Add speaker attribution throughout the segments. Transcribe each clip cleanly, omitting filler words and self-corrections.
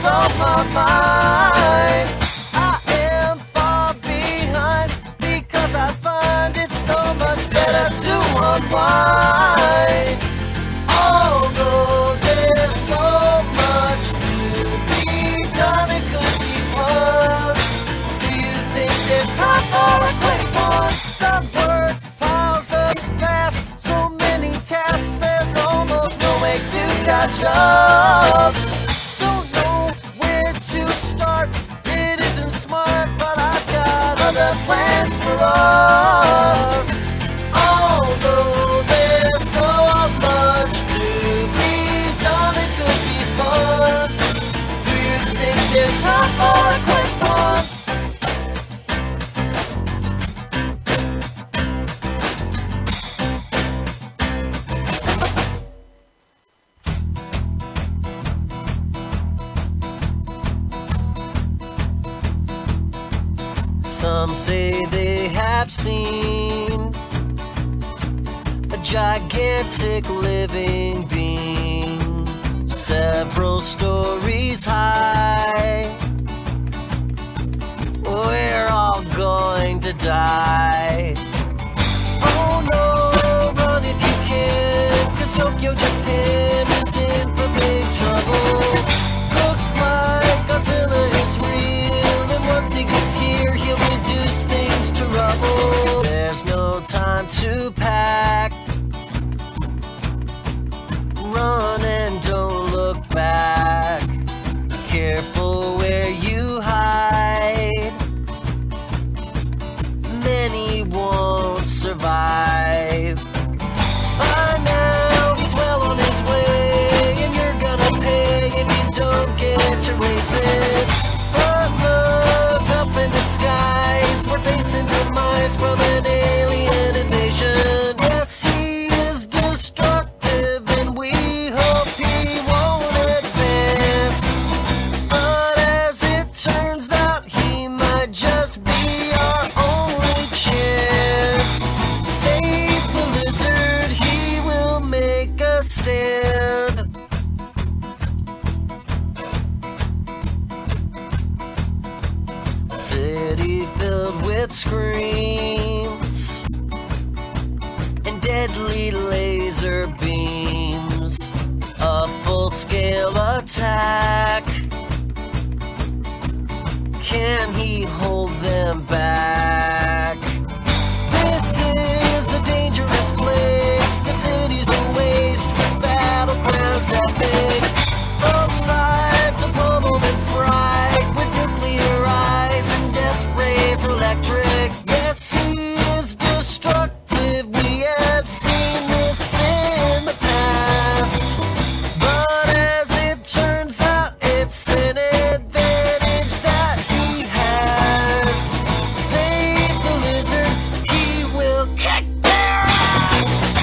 Speaker 1: is on my mind. I am far behind because I find it so much better to unwind. Although there's so much to be done, it could be fun. Do you think there's time for a quick one? The work piles up fast, so many tasks, there's almost no way to catch up. Don't know where to start, it isn't smart, but I've got other plans for us. Although there's so much to be done, it could be fun. Do you think there's time for a quick one? Some say they have seen a gigantic living being, several stories high. We're all going to die. Oh no, run if you can, 'cause Tokyo, Japan is in for big trouble. Looks like Godzilla is real, and once he gets here, he'll reduce things to rubble. There's no time to pack. Run and don't look back. Careful where you hide. Many won't survive. By now he's well on his way, and you're gonna pay if you don't get to race it. But look up in the skies, we're facing demise from an alien invasion. Yes, he is destructive, and we hope he won't advance. But as it turns out, he might just be our only chance. Save the lizard, he will make a stand. City filled with screams and deadly laser beams. A full-scale attack. Can he hold them back? This is a dangerous place. The city's a waste with battlegrounds epic. Both sides are pummeled and fried with nuclear eyes and death rays electric. Yes, he is destructive. We have seen this in the past. But as it turns out, it's an advantage that he has. Save the lizard, he will kick their ass.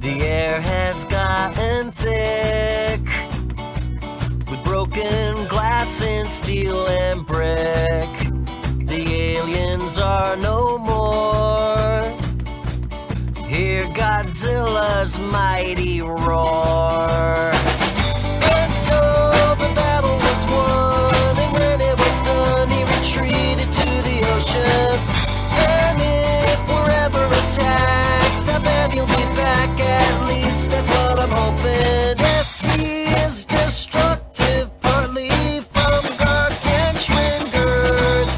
Speaker 1: The air has gotten thick with broken glass and steel and brick. The aliens are no more. Hear Godzilla's mighty roar. And so the battle was won, and when it was done, he retreated to the ocean. And if we're ever attacked, I bet he'll be back, at least that's what I'm hoping. Yes, he is destructive, partly from gargantuan girth.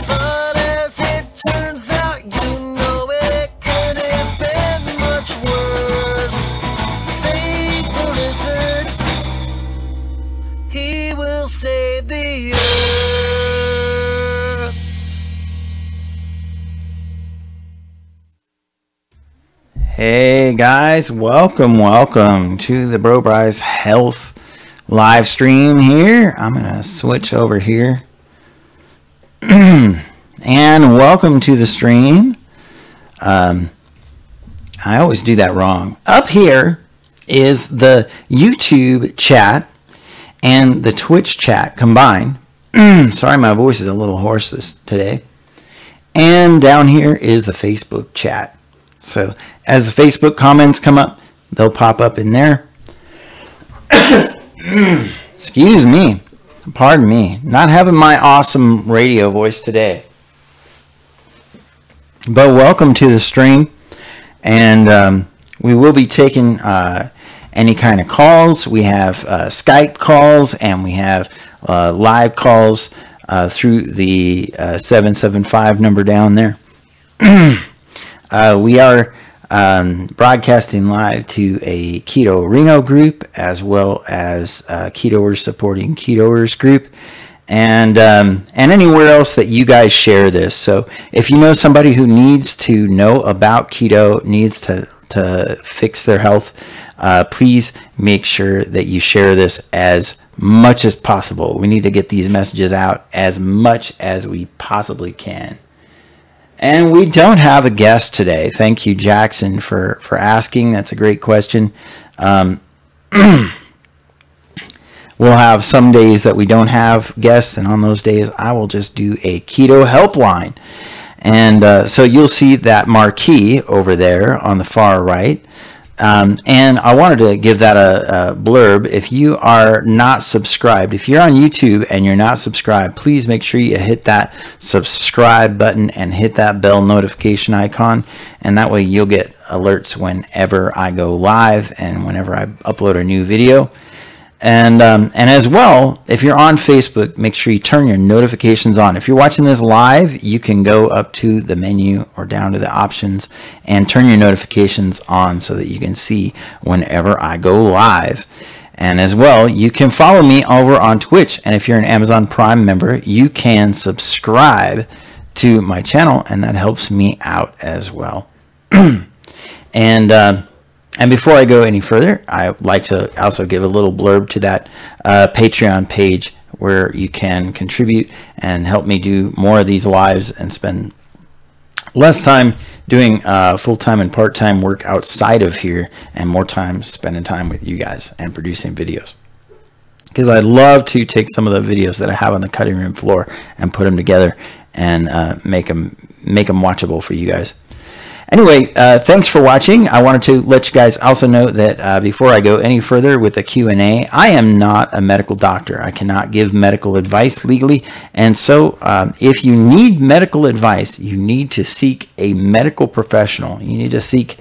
Speaker 1: But as it turns out, you know it could have been much worse. Save the lizard, he will save the earth.
Speaker 2: Hey guys, welcome to the BroBryceHealth live stream here. I'm gonna switch over here and welcome to the stream. I always do that wrong. Up here is the YouTube chat and the Twitch chat combined. Sorry, my voice is a little hoarse today. And down here is the Facebook chat. So as the Facebook comments come up, they'll pop up in there. Excuse me. Pardon me. Not having my awesome radio voice today. But welcome to the stream. And we will be taking any kind of calls. We have Skype calls, and we have live calls through the 775 number down there. We are broadcasting live to a Keto Reno group, as well as Ketoers supporting Ketoers group, and anywhere else that you guys share this. So if you know somebody who needs to know about keto, needs to fix their health, please make sure that you share this as much as possible. We need to get these messages out as much as we possibly can. And we don't have a guest today. Thank you, Jackson, for asking. That's a great question. We'll have some days that we don't have guests, and on those days, I will just do a keto helpline. And so you'll see that marquee over there on the far right. And I wanted to give that a blurb. If you are not subscribed, if you're on YouTube and you're not subscribed, please make sure you hit that subscribe button and hit that bell notification icon. And that way you'll get alerts whenever I go live and whenever I upload a new video. And as well, if you're on Facebook, make sure you turn your notifications on. If you're watching this live, you can go up to the menu or down to the options and turn your notifications on so that you can see whenever I go live. And as well, you can follow me over on Twitch. And if you're an Amazon Prime member, you can subscribe to my channel, and that helps me out as well. And before I go any further, I'd like to also give a little blurb to that Patreon page where you can contribute and help me do more of these lives and spend less time doing full-time and part-time work outside of here, and more time spending time with you guys and producing videos. Because I'd love to take some of the videos that I have on the cutting room floor and put them together and make them watchable for you guys. Anyway, thanks for watching. I wanted to let you guys also know that before I go any further with the Q&A, I am not a medical doctor. I cannot give medical advice legally. And so if you need medical advice, you need to seek a medical professional. You need to seek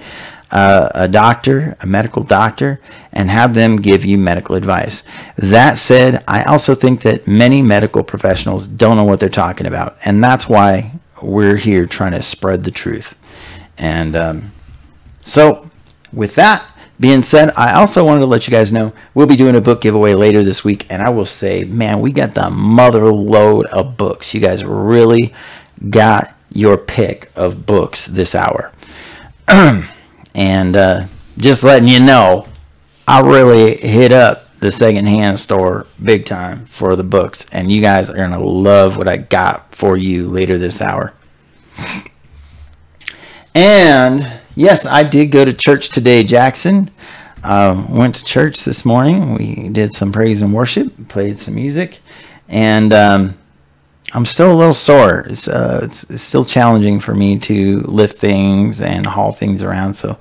Speaker 2: a doctor, a medical doctor, and have them give you medical advice. That said, I also think that many medical professionals don't know what they're talking about. And that's why we're here trying to spread the truth. And so with that being said, I also wanted to let you guys know we'll be doing a book giveaway later this week. And I will say, man, we got the mother load of books. You guys really got your pick of books this hour. And just letting you know, I really hit up the secondhand store big time for the books. And you guys are going to love what I got for you later this hour. And yes, I did go to church today, Jackson. Went to church this morning. We did some praise and worship, played some music, and I'm still a little sore. It's still challenging for me to lift things and haul things around. So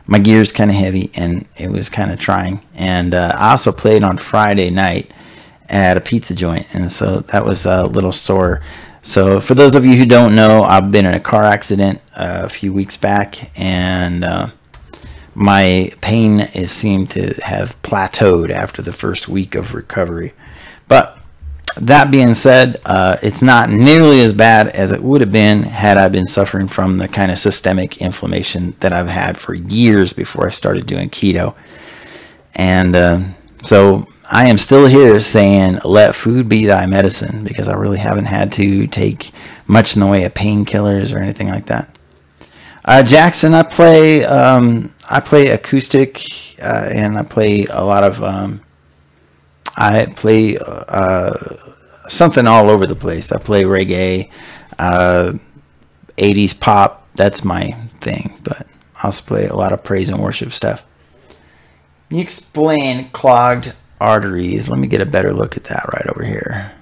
Speaker 2: my gear's kind of heavy, and it was kind of trying. And I also played on Friday night at a pizza joint, and so that was a little sore. So for those of you who don't know, I've been in a car accident a few weeks back, and my pain seemed to have plateaued after the first week of recovery. But that being said, it's not nearly as bad as it would have been had I been suffering from the kind of systemic inflammation that I've had for years before I started doing keto. And so I am still here saying, let food be thy medicine, because I really haven't had to take much in the way of painkillers or anything like that. Jackson, I play acoustic, and I play a lot of, I play something all over the place. I play reggae, 80s pop. That's my thing, but I also play a lot of praise and worship stuff. Can you explain clogged arteries? Let me get a better look at that right over here.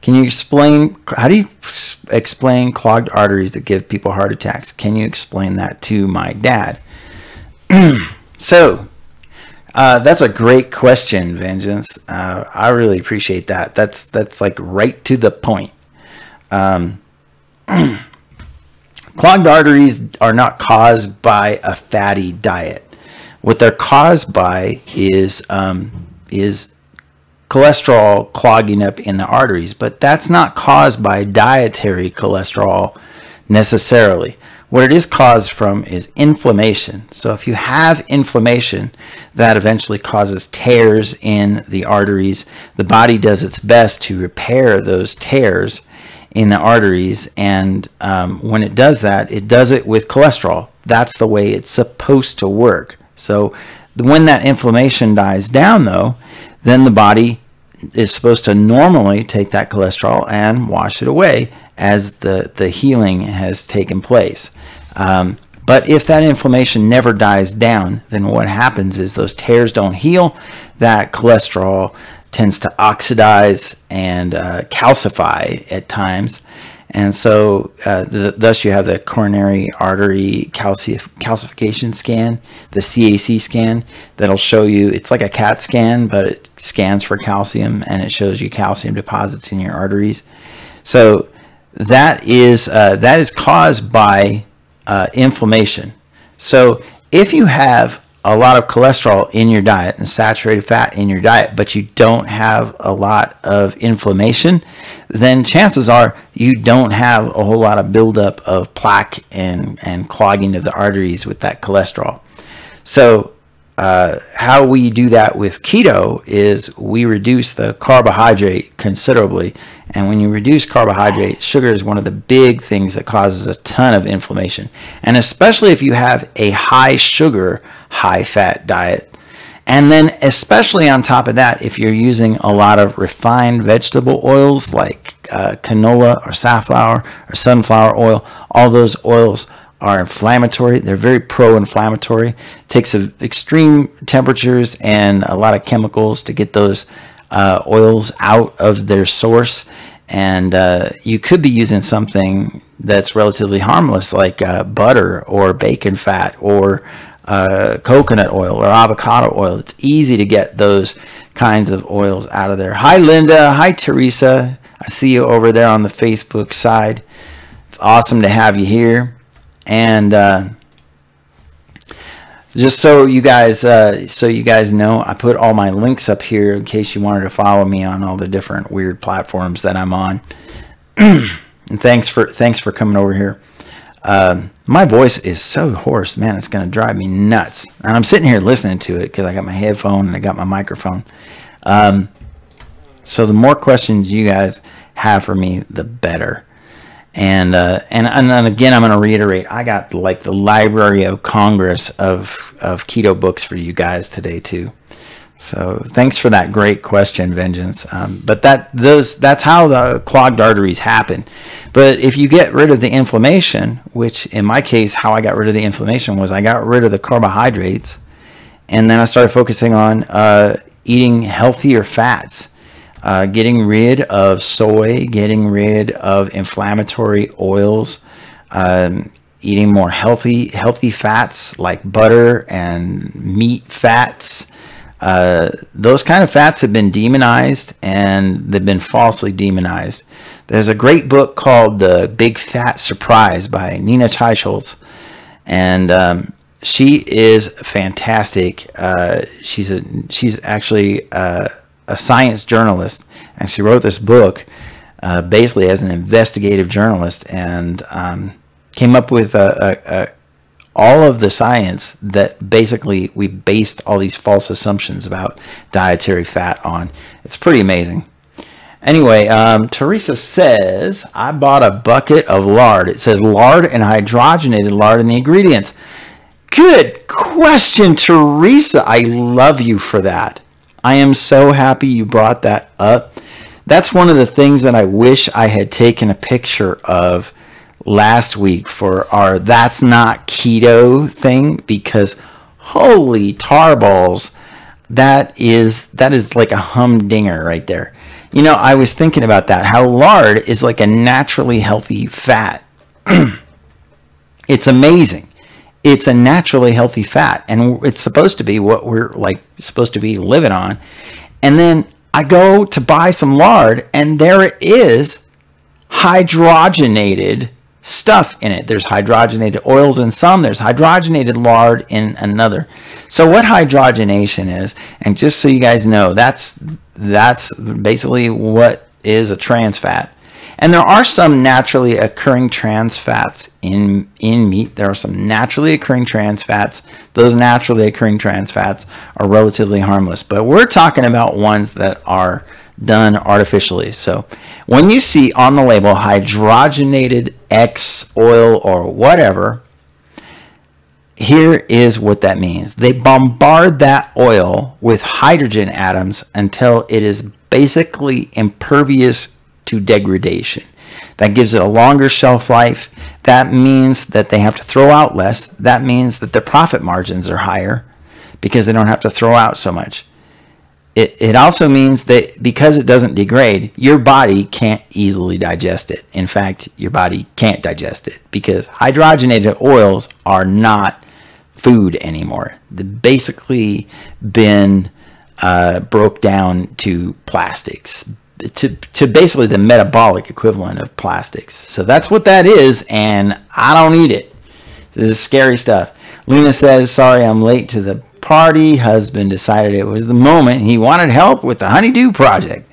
Speaker 2: Can you explain, how do you explain clogged arteries that give people heart attacks? Can you explain that to my dad? So, that's a great question, Vengeance. I really appreciate that. That's like right to the point. Clogged arteries are not caused by a fatty diet. What they're caused by is cholesterol clogging up in the arteries, but that's not caused by dietary cholesterol necessarily. What it is caused from is inflammation. So if you have inflammation, that eventually causes tears in the arteries. The body does its best to repair those tears in the arteries, and when it does that, it does it with cholesterol. That's the way it's supposed to work. So when that inflammation dies down, though, then the body is supposed to normally take that cholesterol and wash it away as the healing has taken place. But if that inflammation never dies down, then what happens is those tears don't heal. That cholesterol tends to oxidize and calcify at times. And so thus you have the coronary artery calcification scan, the CAC scan, that'll show you, it's like a CAT scan, but it scans for calcium and it shows you calcium deposits in your arteries. So that is caused by inflammation. So if you have a lot of cholesterol in your diet and saturated fat in your diet, but you don't have a lot of inflammation, then chances are you don't have a whole lot of buildup of plaque and clogging of the arteries with that cholesterol. So how we do that with keto is we reduce the carbohydrate considerably. And when you reduce carbohydrate, sugar is one of the big things that causes a ton of inflammation. And especially if you have a high sugar, high fat diet. And then especially on top of that, if you're using a lot of refined vegetable oils like canola or safflower or sunflower oil, all those oils are inflammatory. They're very pro-inflammatory. It takes extreme temperatures and a lot of chemicals to get those oils out of their source. And you could be using something that's relatively harmless like butter or bacon fat or coconut oil or avocado oil. It's easy to get those kinds of oils out of there. Hi Linda, hi Teresa, I see you over there on the Facebook side. It's awesome to have you here. And just so you guys know, I put all my links up here in case you wanted to follow me on all the different weird platforms that I'm on. And thanks for coming over here. My voice is so hoarse, man, it's gonna drive me nuts. And I'm sitting here listening to it because I got my headphone and I got my microphone. So the more questions you guys have for me, the better. And then again, I'm going to reiterate, I got like the Library of Congress of keto books for you guys today too. So thanks for that great question, Vengeance. But that's how the clogged arteries happen. But if you get rid of the inflammation, which in my case, how I got rid of the inflammation was I got rid of the carbohydrates, and then I started focusing on eating healthier fats. Getting rid of soy, getting rid of inflammatory oils, eating more healthy fats like butter and meat fats. Those kind of fats have been demonized, and they've been falsely demonized. There's a great book called The Big Fat Surprise by Nina Teicholz, and she is fantastic. She's actually a science journalist, and she wrote this book basically as an investigative journalist, and came up with all of the science that basically we based all these false assumptions about dietary fat on. It's pretty amazing. Anyway, Teresa says, I bought a bucket of lard. It says lard and hydrogenated lard in the ingredients. Good question, Teresa. I love you for that. I am so happy you brought that up. That's one of the things that I wish I had taken a picture of last week for our That's Not Keto thing, because holy tar balls, that is like a humdinger right there. You know, I was thinking about that, how lard is like a naturally healthy fat. It's amazing. It's a naturally healthy fat, and it's supposed to be what we're like supposed to be living on. And then I go to buy some lard, and there it is, hydrogenated stuff in it. There's hydrogenated oils in some, there's hydrogenated lard in another. So what hydrogenation is, and just so you guys know, that's basically what is a trans fat. And there are some naturally occurring trans fats in meat. There are some naturally occurring trans fats. Those naturally occurring trans fats are relatively harmless, but we're talking about ones that are done artificially. So when you see on the label hydrogenated X oil or whatever, here is what that means. They bombard that oil with hydrogen atoms until it is basically impervious to degradation. That gives it a longer shelf life. That means that they have to throw out less. That means that their profit margins are higher because they don't have to throw out so much. It also means that because it doesn't degrade, your body can't easily digest it. In fact, your body can't digest it because hydrogenated oils are not food anymore. They've basically been broke down to plastics, to basically the metabolic equivalent of plastics. So that's what that is, and I don't eat it. This is scary stuff. Luna says, sorry I'm late to the party. Husband decided it was the moment. He wanted help with the honeydew project.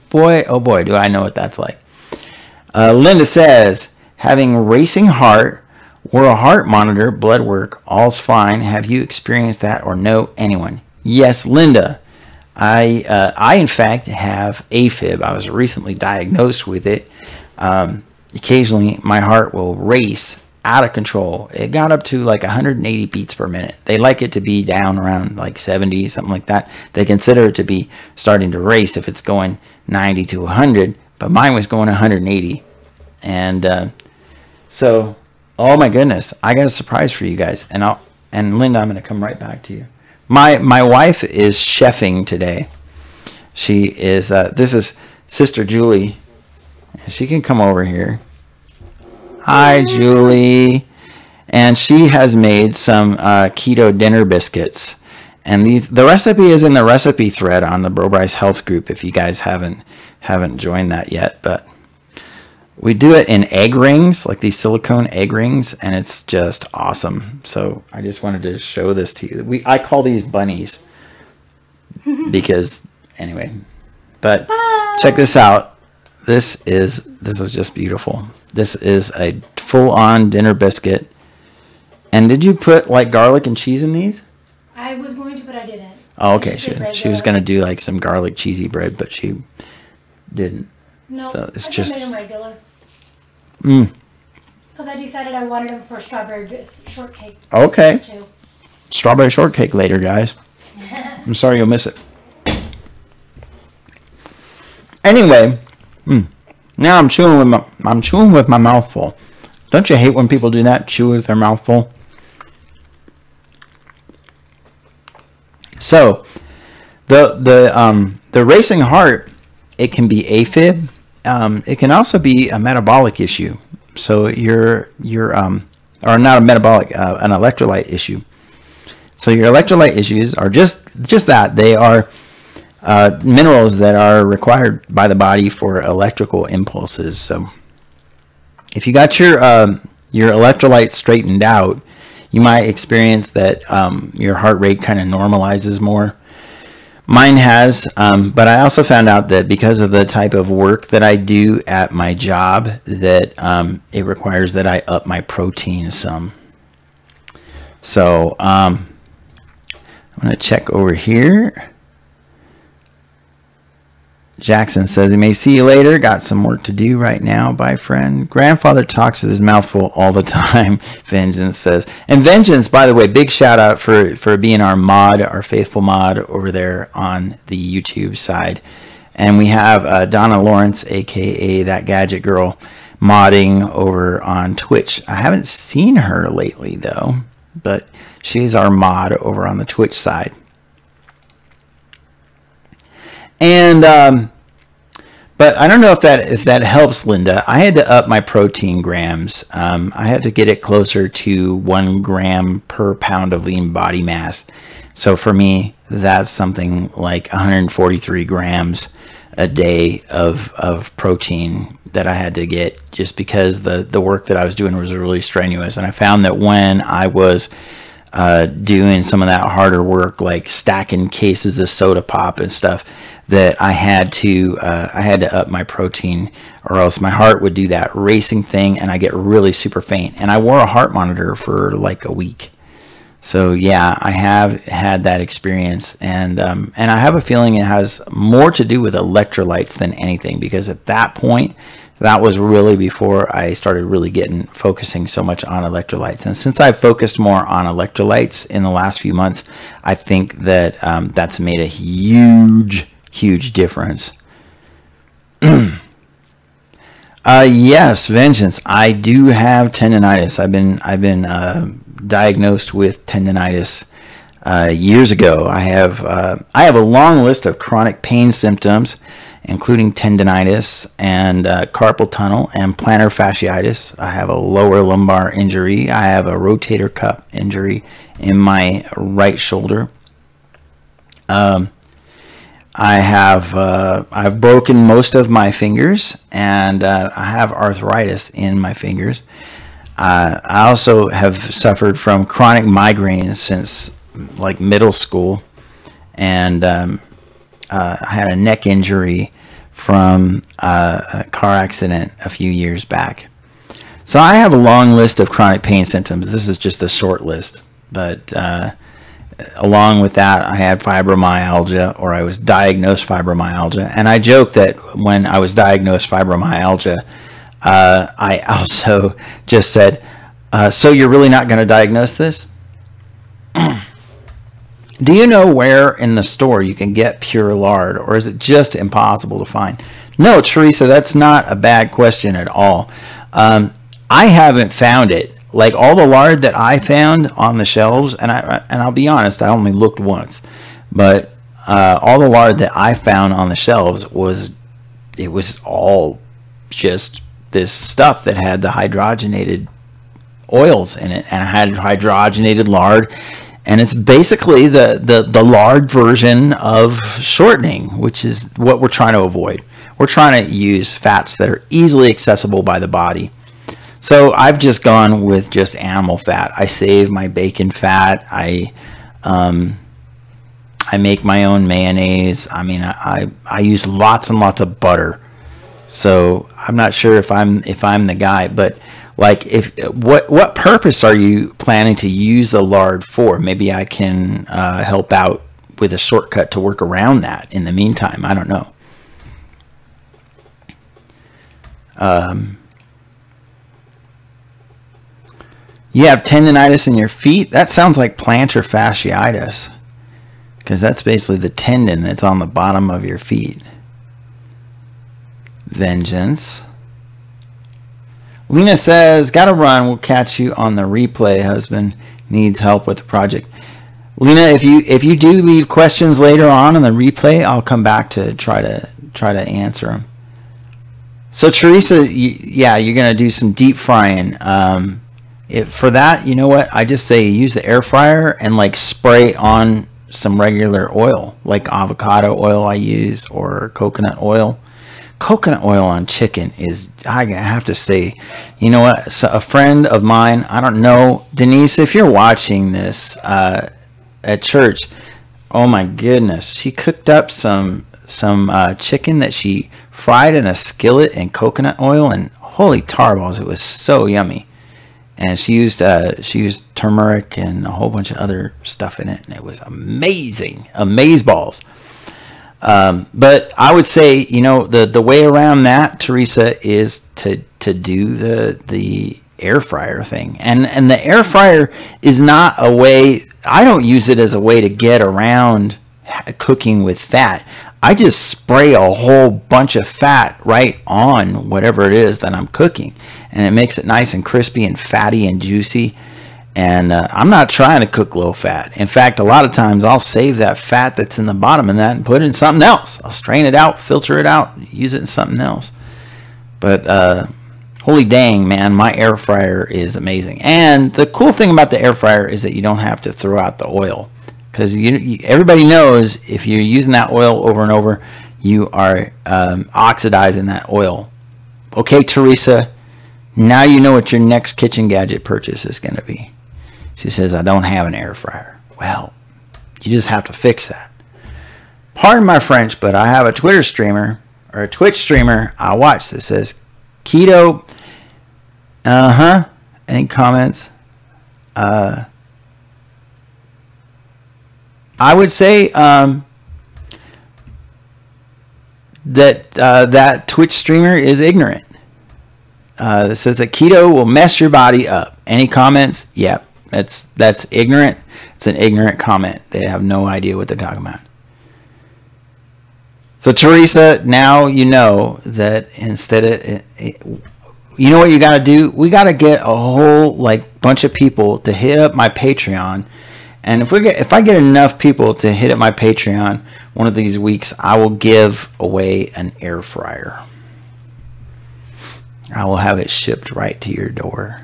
Speaker 2: Boy, oh boy, do I know what that's like. Linda says, having racing heart, or a heart monitor, blood work, all's fine. Have you experienced that or know anyone? Yes, Linda. I in fact have AFib. I was recently diagnosed with it. Occasionally my heart will race out of control. It got up to like 180 beats per minute. They like it to be down around like 70, something like that. They consider it to be starting to race if it's going 90 to 100, but mine was going 180. And so, oh my goodness, I got a surprise for you guys. And Linda, I'm going to come right back to you. My wife is chefing today. She is, this is Sister Julie. She can come over here. Hi, Julie. And she has made some keto dinner biscuits. And the recipe is in the recipe thread on the BroBryceHealth group if you guys haven't joined that yet. But we do it in egg rings, like these silicone egg rings, and it's just awesome. So I just wanted to show this to you. I call these bunnies because, anyway. But check this out. This is just beautiful. This is a full-on dinner biscuit. And did you put like garlic and cheese in these?
Speaker 3: I was going to, but I didn't.
Speaker 2: Oh, okay. She was going to do like some garlic cheesy bread, but she didn't.
Speaker 3: No,
Speaker 2: so it's
Speaker 3: I
Speaker 2: just
Speaker 3: made them regular. Because I decided I wanted them for strawberry shortcake.
Speaker 2: Okay. Strawberry shortcake later, guys. I'm sorry you'll miss it. Anyway, now I'm chewing with my mouth full. Don't you hate when people do that? Chew with their mouth full. So, the racing heart, it can be AFib. It can also be a metabolic issue. So or not a metabolic, an electrolyte issue. So your electrolyte issues are just that. They are minerals that are required by the body for electrical impulses. So if you got your electrolytes straightened out, you might experience that your heart rate kind of normalizes more. Mine has, but I also found out that because of the type of work that I do at my job, that it requires that I up my protein some. So I'm going to check over here. Jackson says he may see you later. Got some work to do right now. Bye, friend. Grandfather talks with his mouth full all the time. Vengeance says. And Vengeance, by the way, big shout out for being our mod, our faithful mod over there on the YouTube side. And we have Donna Lawrence, a.k.a. That Gadget Girl. modding over on Twitch. I haven't seen her lately though, but she's our mod over on the Twitch side. And but I don't know if that helps, Linda. I had to up my protein grams. I had to get it closer to 1 gram per pound of lean body mass. So for me, that's something like 143 grams a day of protein that I had to get, just because the work that I was doing was really strenuous. And I found that when I was doing some of that harder work, like stacking cases of soda pop and stuff, that I had to up my protein, or else my heart would do that racing thing and I get really super faint. And I wore a heart monitor for like a week. So yeah, I have had that experience, and I have a feeling it has more to do with electrolytes than anything, because at that point, that was really before I started really focusing so much on electrolytes. And since I've focused more on electrolytes in the last few months, I think that that's made a huge difference. Yes, Vengeance. I do have tendonitis. I've been diagnosed with tendonitis years ago. I have a long list of chronic pain symptoms, including tendonitis and carpal tunnel and plantar fasciitis. I have a lower lumbar injury. I have a rotator cuff injury in my right shoulder. I've broken most of my fingers, and I have arthritis in my fingers. I also have suffered from chronic migraines since like middle school, and I had a neck injury from a car accident a few years back. So I have a long list of chronic pain symptoms. This is just a short list, but along with that, I had fibromyalgia, or I was diagnosed fibromyalgia. And I joke that when I was diagnosed fibromyalgia, I also just said, so you're really not going to diagnose this? Do you know where in the store you can get pure lard, or is it just impossible to find? No, Teresa, that's not a bad question at all. I haven't found it. Like all the lard that I found on the shelves, and I'll be honest, I only looked once, but all the lard that I found on the shelves was all just this stuff that had the hydrogenated oils in it, and it had hydrogenated lard, and it's basically the lard version of shortening, which is what we're trying to avoid. We're trying to use fats that are easily accessible by the body. So I've just gone with just animal fat. I save my bacon fat. I make my own mayonnaise. I mean, I use lots and lots of butter. So I'm not sure if I'm the guy, but like what purpose are you planning to use the lard for? Maybe I can help out with a shortcut to work around that in the meantime. I don't know. You have tendonitis in your feet? That sounds like plantar fasciitis, because that's basically the tendon that's on the bottom of your feet. Vengeance. Lena says, gotta run. We'll catch you on the replay. Husband needs help with the project. Lena, if you do leave questions later on in the replay, I'll come back to try to answer them. So Teresa, yeah, you're gonna do some deep frying. For that, you know what? I just say use the air fryer and like spray on some regular oil, like avocado oil I use, or coconut oil. Coconut oil on chicken is, I have to say, you know what? So a friend of mine, I don't know, Denise, if you're watching this at church, oh my goodness, she cooked up some chicken that she fried in a skillet in coconut oil, and holy tar balls, it was so yummy. And she used turmeric and a whole bunch of other stuff in it, and it was amazing, amazeballs. But I would say, you know, the way around that, Teresa, is to do the air fryer thing, and the air fryer is not a way. I don't use it as a way to get around cooking with fat. I just spray a whole bunch of fat right on whatever it is that I'm cooking, and it makes it nice and crispy and fatty and juicy. And I'm not trying to cook low fat. In fact, a lot of times I'll save that fat that's in the bottom of that and put it in something else. I'll strain it out, filter it out, use it in something else. But holy dang, man, my air fryer is amazing. And the cool thing about the air fryer is that you don't have to throw out the oil, because everybody knows if you're using that oil over and over, you are oxidizing that oil. Okay, Teresa, now you know what your next kitchen gadget purchase is going to be. She says, I don't have an air fryer. Well, you just have to fix that. Pardon my French, but I have a Twitter streamer, or a Twitch streamer I watch that says, Keto, any comments? I would say that Twitch streamer is ignorant. That says that keto will mess your body up. Any comments? Yep. That's ignorant. It's an ignorant comment. They have no idea what they're talking about. So Teresa, now you know that instead of, you know what you got to do? We got to get a whole bunch of people to hit up my Patreon. And if I get enough people to hit up my Patreon one of these weeks, I will give away an air fryer. I will have it shipped right to your door.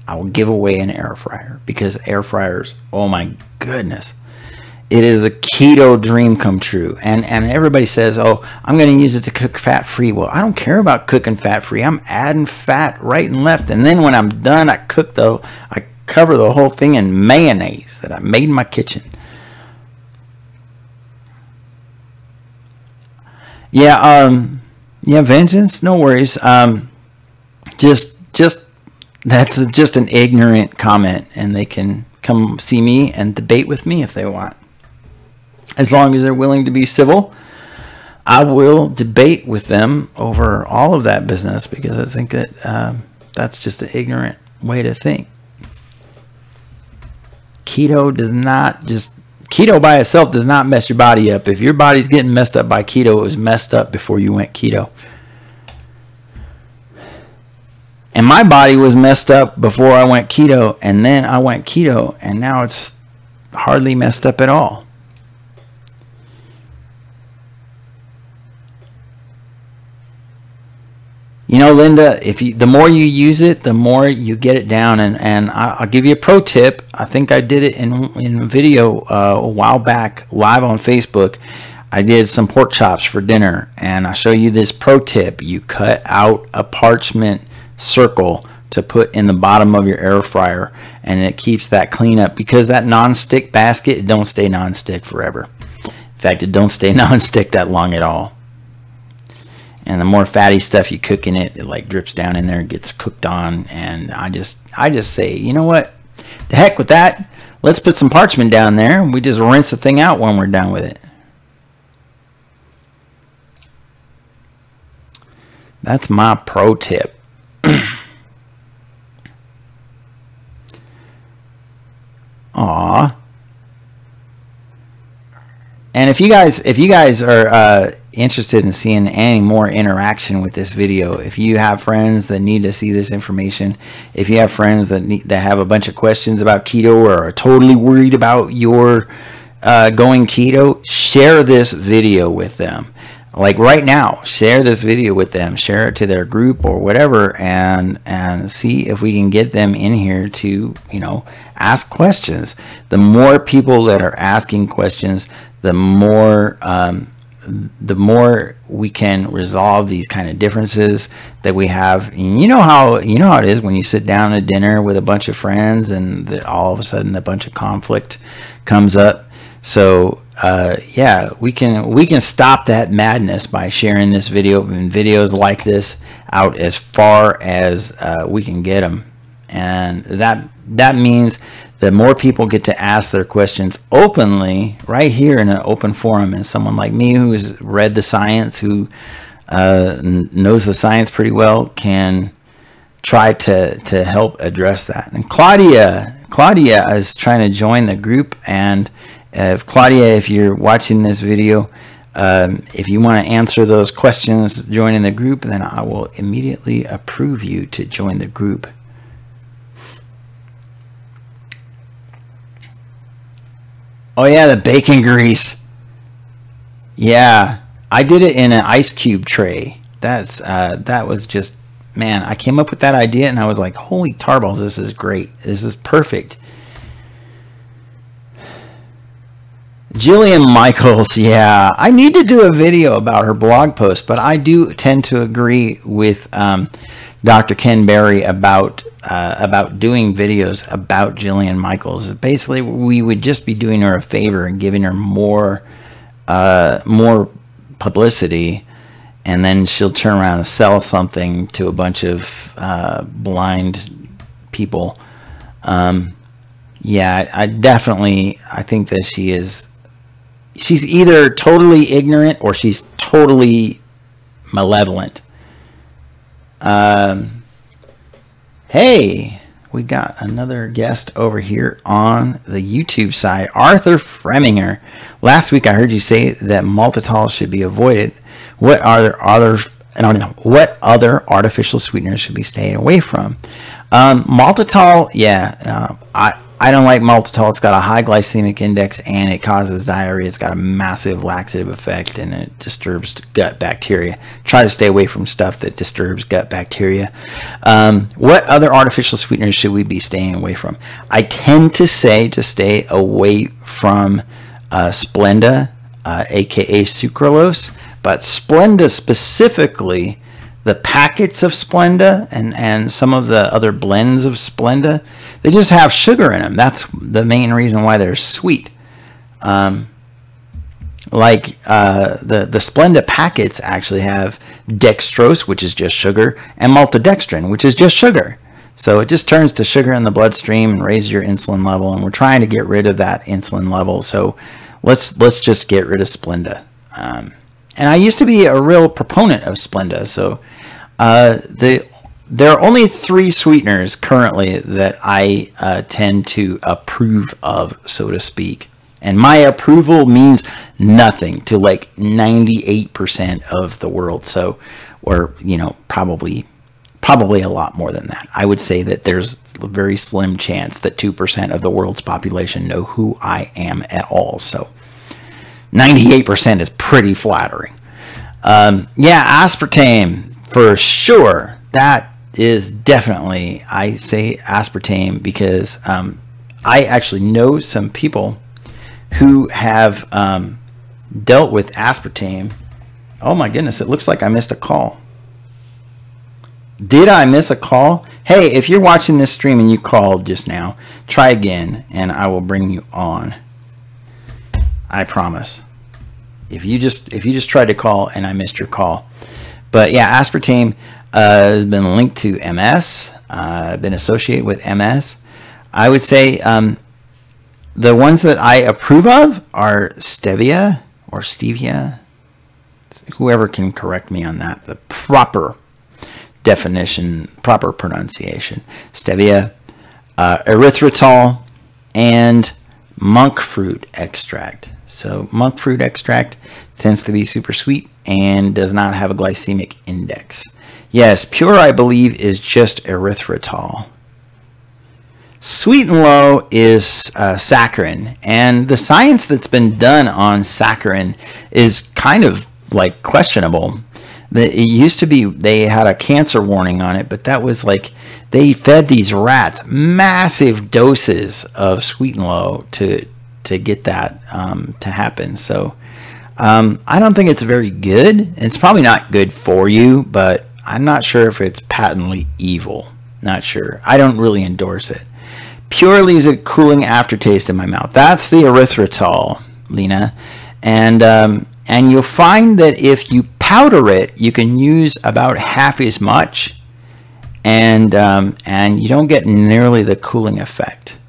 Speaker 2: I will give away an air fryer, because air fryers, oh my goodness, it is the keto dream come true. And everybody says, oh, I'm going to use it to cook fat free. Well, I don't care about cooking fat free. I'm adding fat right and left. And then when I'm done, I cover the whole thing in mayonnaise that I made in my kitchen. Yeah, Vengeance, no worries. That's just an ignorant comment, and they can come see me and debate with me if they want. As long as they're willing to be civil, I will debate with them over all of that business, because I think that that's just an ignorant way to think. Keto by itself does not mess your body up. If your body's getting messed up by keto, it was messed up before you went keto. And my body was messed up before I went keto, and then I went keto, and now it's hardly messed up at all. You know, Linda, the more you use it, the more you get it down. And I'll give you a pro tip. I think I did it in a video a while back, live on Facebook. I did some pork chops for dinner, and I'll show you this pro tip. You cut out a parchment circle to put in the bottom of your air fryer, and it keeps that clean up, because that non-stick basket, it don't stay non-stick forever. In fact, it don't stay non-stick that long at all. And the more fatty stuff you cook in it, it drips down in there and gets cooked on. And I just say, you know what, the heck with that, let's put some parchment down there, and we just rinse the thing out when we're done with it. That's my pro tip. Aw. And if you guys are interested in seeing any more interaction with this video, if you have friends that need to see this information, if you have friends that have a bunch of questions about keto, or are totally worried about your going keto, share this video with them. Like right now, share this video with them, share it to their group or whatever, and see if we can get them in here to, ask questions. The more people that are asking questions, the more we can resolve these kind of differences that we have. And you know how it is when you sit down at dinner with a bunch of friends, and all of a sudden a bunch of conflict comes up. So yeah, we can stop that madness by sharing this video and videos like this out as far as we can get them. And that means that more people get to ask their questions openly right here in an open forum, and someone like me who's read the science, who knows the science pretty well, can try to help address that. And Claudia is trying to join the group, and Claudia, if you're watching this video, If you want to answer those questions, join in the group, then I will immediately approve you to join the group. Oh yeah, the bacon grease. Yeah, I did it in an ice cube tray. That was just, man, I came up with that idea and I was like, holy tarballs, this is great. This is perfect. Jillian Michaels, yeah, I need to do a video about her blog post, but I do tend to agree with Dr. Ken Berry about doing videos about Jillian Michaels. Basically, we would just be doing her a favor and giving her more publicity, and then she'll turn around and sell something to a bunch of blind people. Yeah, I think that she's either totally ignorant or she's totally malevolent. Hey, we got another guest over here on the YouTube side, Arthur Freminger. Last week I heard you say that maltitol should be avoided. What other artificial sweeteners should we stay away from? Maltitol, yeah, I don't like maltitol. It's got a high glycemic index and it causes diarrhea. It's got a massive laxative effect and it disturbs gut bacteria. Try to stay away from stuff that disturbs gut bacteria. What other artificial sweeteners should we be staying away from? I tend to say to stay away from Splenda, aka sucralose, but Splenda specifically, the packets of Splenda and some of the other blends of Splenda, they just have sugar in them. That's the main reason why they're sweet. The Splenda packets actually have dextrose, which is just sugar, and maltodextrin, which is just sugar. So it just turns to sugar in the bloodstream and raises your insulin level, and we're trying to get rid of that insulin level. So let's just get rid of Splenda. And I used to be a real proponent of Splenda. So there are only 3 sweeteners currently that I tend to approve of, so to speak. And my approval means nothing to like 98% of the world. So, or, you know, probably a lot more than that. I would say that there's a very slim chance that 2% of the world's population know who I am at all. So 98% is pretty flattering. Yeah, aspartame for sure. That is definitely, I say aspartame because I actually know some people who have dealt with aspartame. Oh my goodness, it looks like I missed a call. Did I miss a call? Hey, if you're watching this stream and you called just now, try again and I will bring you on. I promise. If you just tried to call and I missed your call. But yeah, aspartame has been linked to MS, been associated with MS. I would say the ones that I approve of are stevia or stevia. Whoever can correct me on that, the proper definition, proper pronunciation. Stevia, erythritol, and monk fruit extract. So monk fruit extract tends to be super sweet and does not have a glycemic index. Yes, pure, I believe, is just erythritol. Sweet and low is saccharin, and the science that's been done on saccharin is kind of like questionable. It used to be they had a cancer warning on it, but that was like they fed these rats massive doses of sweet and low to get that to happen. So I don't think it's very good. It's probably not good for you, but I'm not sure if it's patently evil. Not sure. I don't really endorse it. Pure leaves a cooling aftertaste in my mouth. That's the erythritol, Lena. And you'll find that if you powder it, you can use about half as much, and you don't get nearly the cooling effect.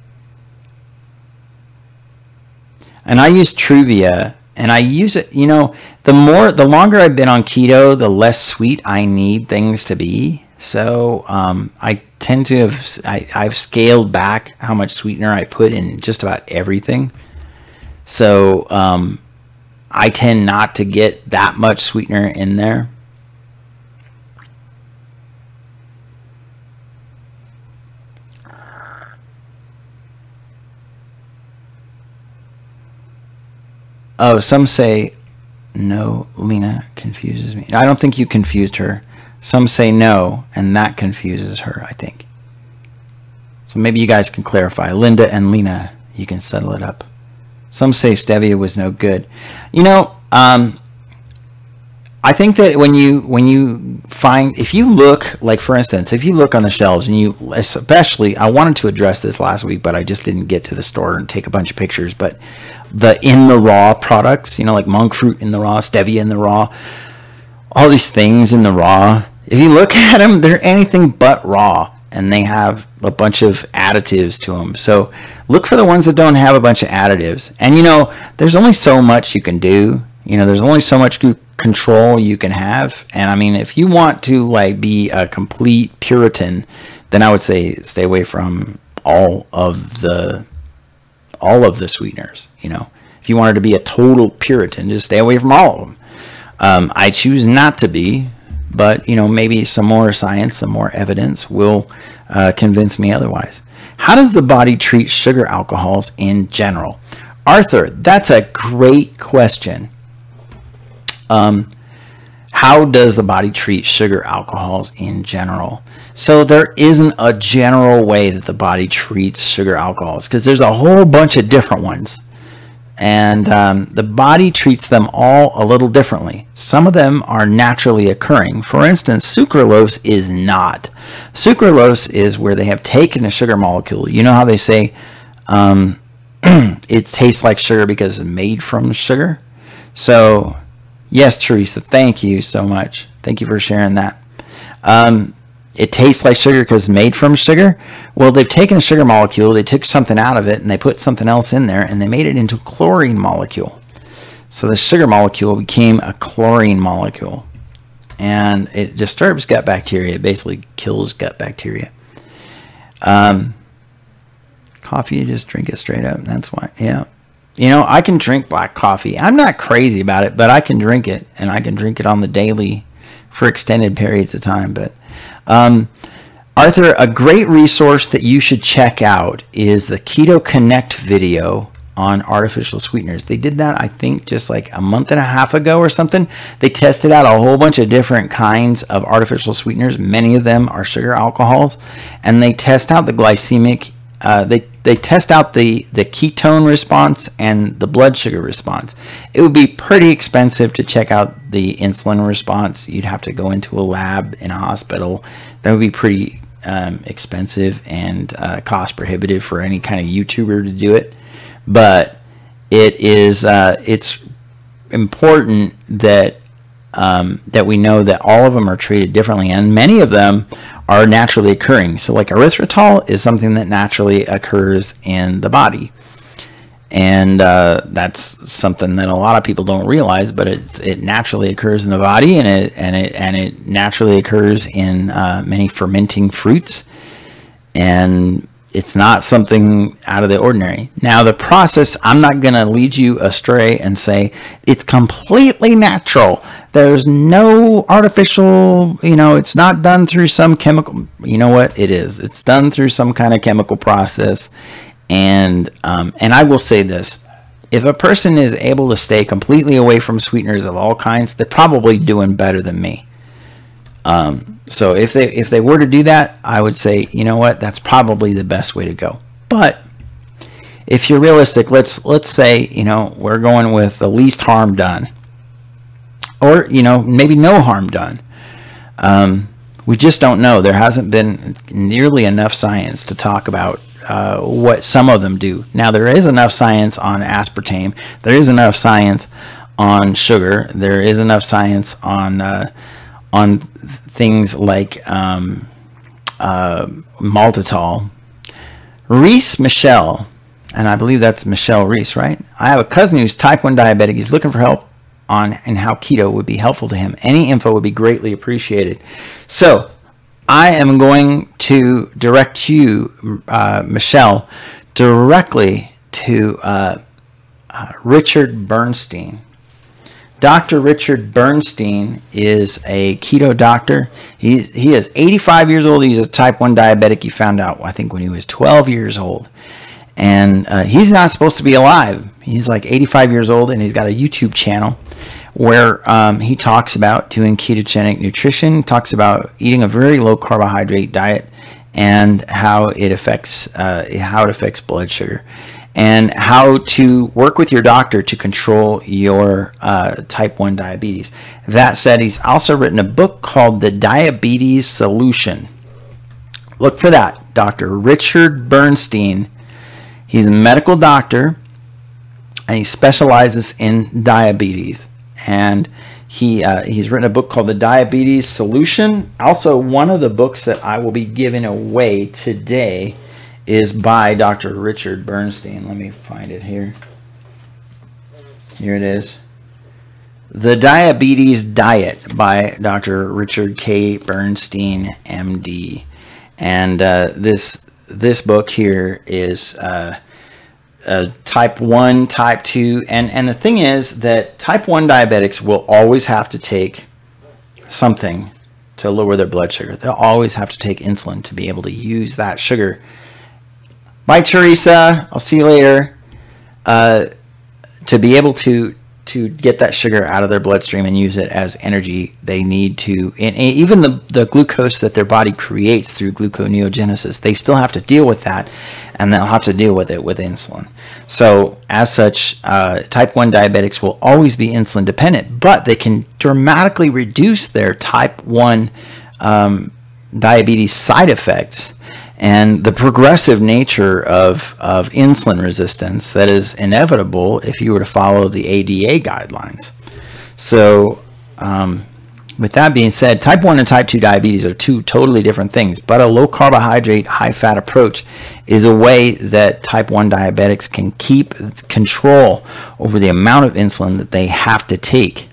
Speaker 2: And I use Truvia, and I use it, you know, the longer I've been on keto, the less sweet I need things to be. So I tend to I've scaled back how much sweetener I put in just about everything. So I tend not to get that much sweetener in there. Oh, some say no, Lena confuses me. I don't think you confused her. Some say no, and that confuses her, I think. So maybe you guys can clarify. Linda and Lena, you can settle it up. Some say stevia was no good. You know, I think that when you find, if you look, like for instance, if you look on the shelves and you, especially, I wanted to address this last week, but I just didn't get to the store and take a bunch of pictures, but the in the raw products, you know, like monk fruit in the raw, stevia in the raw, all these things in the raw, if you look at them, they're anything but raw, and they have a bunch of additives to them. So look for the ones that don't have a bunch of additives. And you know, there's only so much you can do. You know, there's only so much control you can have. And I mean, if you want to like be a complete Puritan, then I would say stay away from all of the sweeteners. You know, if you wanted to be a total Puritan, just stay away from all of them. I choose not to be, but you know, maybe some more science, some more evidence will convince me otherwise. How does the body treat sugar alcohols in general? Arthur, that's a great question. How does the body treat sugar alcohols in general? So there isn't a general way that the body treats sugar alcohols, because there's a whole bunch of different ones. And the body treats them all a little differently. Some of them are naturally occurring. For instance, sucralose is not. Sucralose is where they have taken a sugar molecule. You know how they say it tastes like sugar because it's made from sugar? So, yes, Teresa, thank you so much. Thank you for sharing that. It tastes like sugar because it's made from sugar. Well, they've taken a sugar molecule, they took something out of it, and they put something else in there, and they made it into a chlorine molecule. So the sugar molecule became a chlorine molecule. And it disturbs gut bacteria. It basically kills gut bacteria. Coffee, you just drink it straight up. That's why, yeah. You know, I can drink black coffee. I'm not crazy about it, but I can drink it, and I can drink it on the daily for extended periods of time. But Arthur, a great resource that you should check out is the Keto Connect video on artificial sweeteners. They did that, I think, just like a month and a half ago or something. They tested out a whole bunch of different kinds of artificial sweeteners. Many of them are sugar alcohols, and they test out the glycemic, they test out the ketone response and the blood sugar response. It would be pretty expensive to check out the insulin response. You'd have to go into a lab in a hospital. That would be pretty expensive and cost prohibitive for any kind of YouTuber to do it. But it is it's important that that we know that all of them are treated differently, and many of them are naturally occurring. So like erythritol is something that naturally occurs in the body, and that's something that a lot of people don't realize, but it naturally occurs in the body, and it naturally occurs in many fermenting fruits, and it's not something out of the ordinary. Now the process, I'm not going to lead you astray and say it's completely natural. There's no artificial, you know, it's not done through some chemical. You know what? It is. It's done through some kind of chemical process. And I will say this. If a person is able to stay completely away from sweeteners of all kinds, they're probably doing better than me. So if they were to do that, I would say, you know what, that's probably the best way to go. But if you're realistic, let's say, you know, we're going with the least harm done, or, you know, maybe no harm done. We just don't know. There hasn't been nearly enough science to talk about what some of them do. Now, there is enough science on aspartame. There is enough science on sugar. There is enough science on things like maltitol. Reese Michelle, and I believe that's Michelle Reese, right? I have a cousin who's type 1 diabetic. He's looking for help on and how keto would be helpful to him. Any info would be greatly appreciated. So I am going to direct you, Michelle, directly to Richard Bernstein. Dr. Richard Bernstein is a keto doctor. He is 85 years old. He's a type 1 diabetic. He found out, I think, when he was 12 years old. And he's not supposed to be alive. He's like 85 years old, and he's got a YouTube channel where he talks about doing ketogenic nutrition, talks about eating a very low carbohydrate diet, and how it affects blood sugar, and how to work with your doctor to control your type 1 diabetes. That said, he's also written a book called The Diabetes Solution. Look for that, Dr. Richard Bernstein. He's a medical doctor, and he specializes in diabetes. And he's written a book called The Diabetes Solution. Also, one of the books that I will be giving away today is by Dr. Richard Bernstein. Let me find it here. Here it is. The Diabetes Diet by Dr. Richard K. Bernstein, MD. And this book here is type 1, type 2. And the thing is that type 1 diabetics will always have to take something to lower their blood sugar. They'll always have to take insulin to be able to use that sugar. Bye, Teresa. I'll see you later. To be able to get that sugar out of their bloodstream and use it as energy, they need to, and even the glucose that their body creates through gluconeogenesis, they still have to deal with that, and they'll have to deal with it with insulin. So as such, type 1 diabetics will always be insulin dependent, but they can dramatically reduce their type 1 diabetes side effects and the progressive nature of insulin resistance that is inevitable if you were to follow the ADA guidelines. So with that being said, type 1 and type 2 diabetes are two totally different things, but a low carbohydrate, high fat approach is a way that type 1 diabetics can keep control over the amount of insulin that they have to take.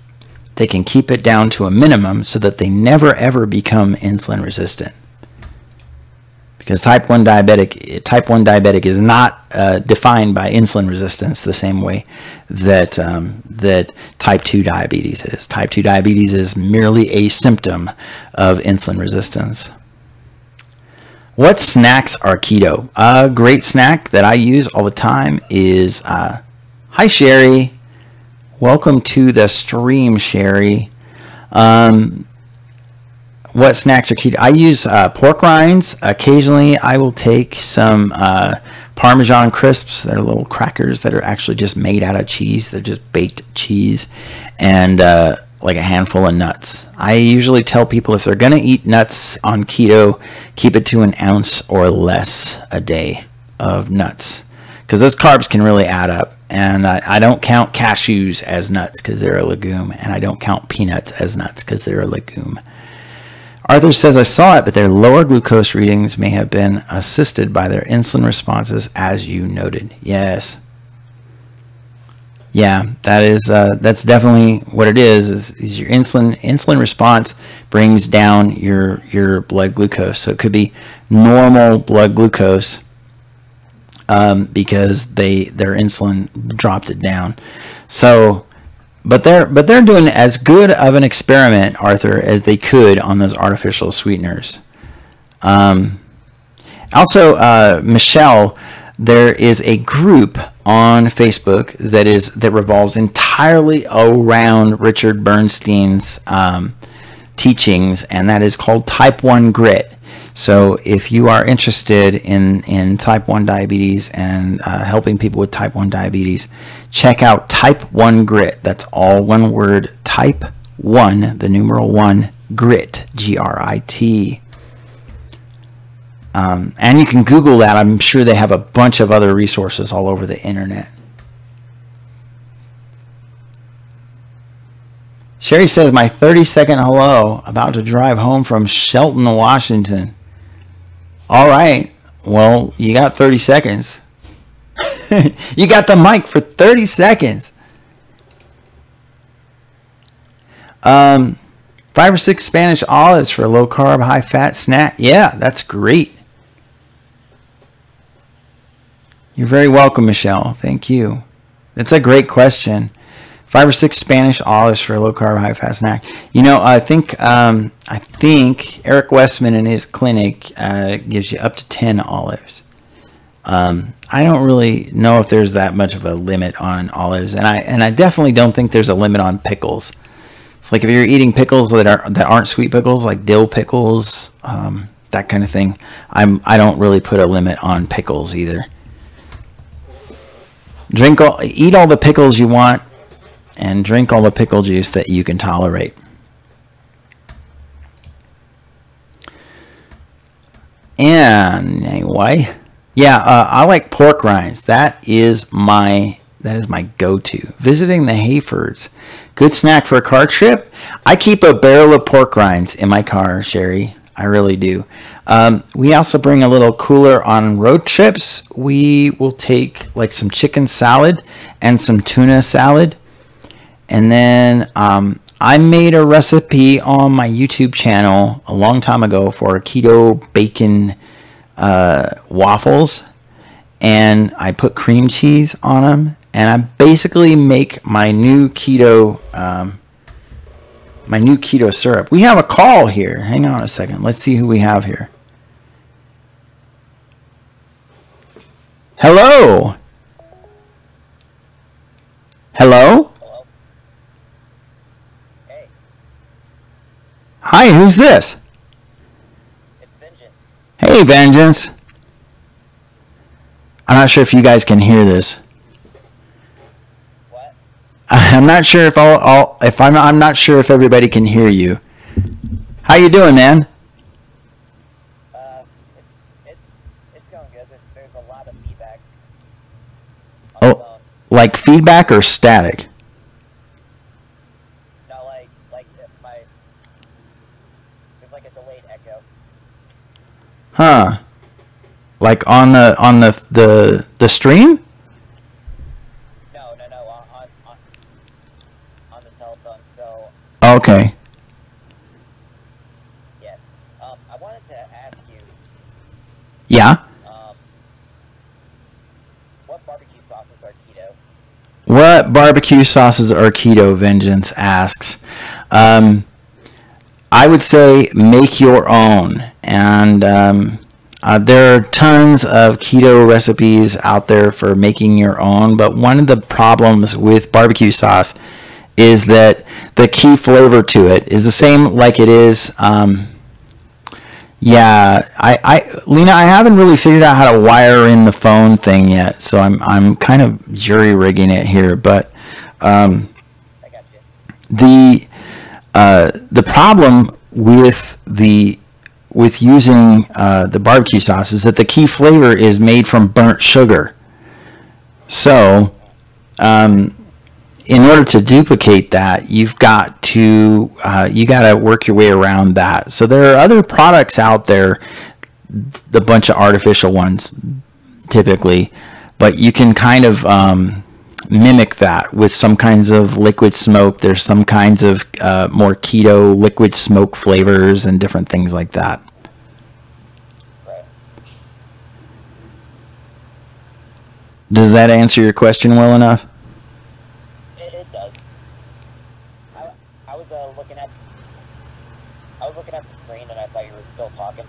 Speaker 2: They can keep it down to a minimum so that they never ever become insulin resistant. Because type 1 diabetic is not defined by insulin resistance the same way that that type 2 diabetes is. Type 2 diabetes is merely a symptom of insulin resistance. What snacks are keto? A great snack that I use all the time is, hi Sherry, welcome to the stream, Sherry. What snacks are keto? I use pork rinds. Occasionally, I will take some Parmesan crisps. They're little crackers that are actually just made out of cheese. They're just baked cheese, and like a handful of nuts. I usually tell people if they're going to eat nuts on keto, keep it to an ounce or less a day of nuts, because those carbs can really add up. And I don't count cashews as nuts because they're a legume, and I don't count peanuts as nuts because they're a legume. Arthur says, I saw it, but their lower glucose readings may have been assisted by their insulin responses, as you noted. Yes. Yeah, that's definitely what it is your insulin response brings down your blood glucose. So it could be normal blood glucose because their insulin dropped it down. So But they're doing as good of an experiment, Arthur, as they could on those artificial sweeteners. Also, Michelle, there is a group on Facebook that revolves entirely around Richard Bernstein's teachings, and that is called Type 1 Grit. So if you are interested in type 1 diabetes and helping people with type 1 diabetes, check out Type 1 Grit. That's all one word, Type 1, the numeral 1, Grit, G-R-I-T. And you can Google that. I'm sure they have a bunch of other resources all over the internet. Sherry says, my 30-second hello, about to drive home from Shelton, Washington. All right. Well, you got 30 seconds. You got the mic for 30 seconds. 5 or 6 Spanish olives for a low-carb, high-fat snack. Yeah, that's great. You're very welcome, Michelle. Thank you. That's a great question. 5 or 6 Spanish olives for a low carb, high fat snack. You know, I think Eric Westman in his clinic gives you up to 10 olives. I don't really know if there's that much of a limit on olives, and I definitely don't think there's a limit on pickles. It's like if you're eating pickles that aren't sweet pickles, like dill pickles, that kind of thing. I don't really put a limit on pickles either. Eat all the pickles you want, and drink all the pickle juice that you can tolerate. And anyway, yeah, I like pork rinds. That is my go-to. Visiting the Hayfords, good snack for a car trip. I keep a barrel of pork rinds in my car, Sherry. I really do. We also bring a little cooler on road trips. We will take like some chicken salad and some tuna salad. And then I made a recipe on my YouTube channel a long time ago for keto bacon waffles. And I put cream cheese on them. And I basically make my new keto syrup. We have a call here. Hang on a second. Let's see who we have here. Hello. Hello.
Speaker 4: Hello? Hey.
Speaker 2: Hi, who's this?
Speaker 4: It's Vengeance.
Speaker 2: Hey, Vengeance. I'm not sure if you guys can hear this.
Speaker 4: What?
Speaker 2: I'm not sure if I'm not sure if everybody can hear you. How you doing, man?
Speaker 4: It's going good. There's a lot of feedback.
Speaker 2: Oh, like feedback or static?
Speaker 4: No, there's like a delayed echo.
Speaker 2: Huh? Like on the stream?
Speaker 4: No, on the telephone. So
Speaker 2: Okay.
Speaker 4: yes. I wanted to ask you,
Speaker 2: Yeah.
Speaker 4: what barbecue sauces are keto?
Speaker 2: What barbecue sauces are keto? Vengeance asks. I would say make your own, and there are tons of keto recipes out there for making your own, but one of the problems with barbecue sauce is that the key flavor to it is the same like it is. Yeah, Lena, I haven't really figured out how to wire in the phone thing yet, so I'm kind of jury rigging it here, but
Speaker 4: I got you.
Speaker 2: the problem with using the barbecue sauce is that the key flavor is made from burnt sugar. So, in order to duplicate that, you've got to work your way around that. So there are other products out there, the bunch of artificial ones, typically, but you can kind of mimic that with some kinds of liquid smoke. There's some kinds of more keto liquid smoke flavors and different things like that.
Speaker 4: Right.
Speaker 2: Does that answer your question well enough?
Speaker 4: It does. I was looking at the screen and I thought you were still talking.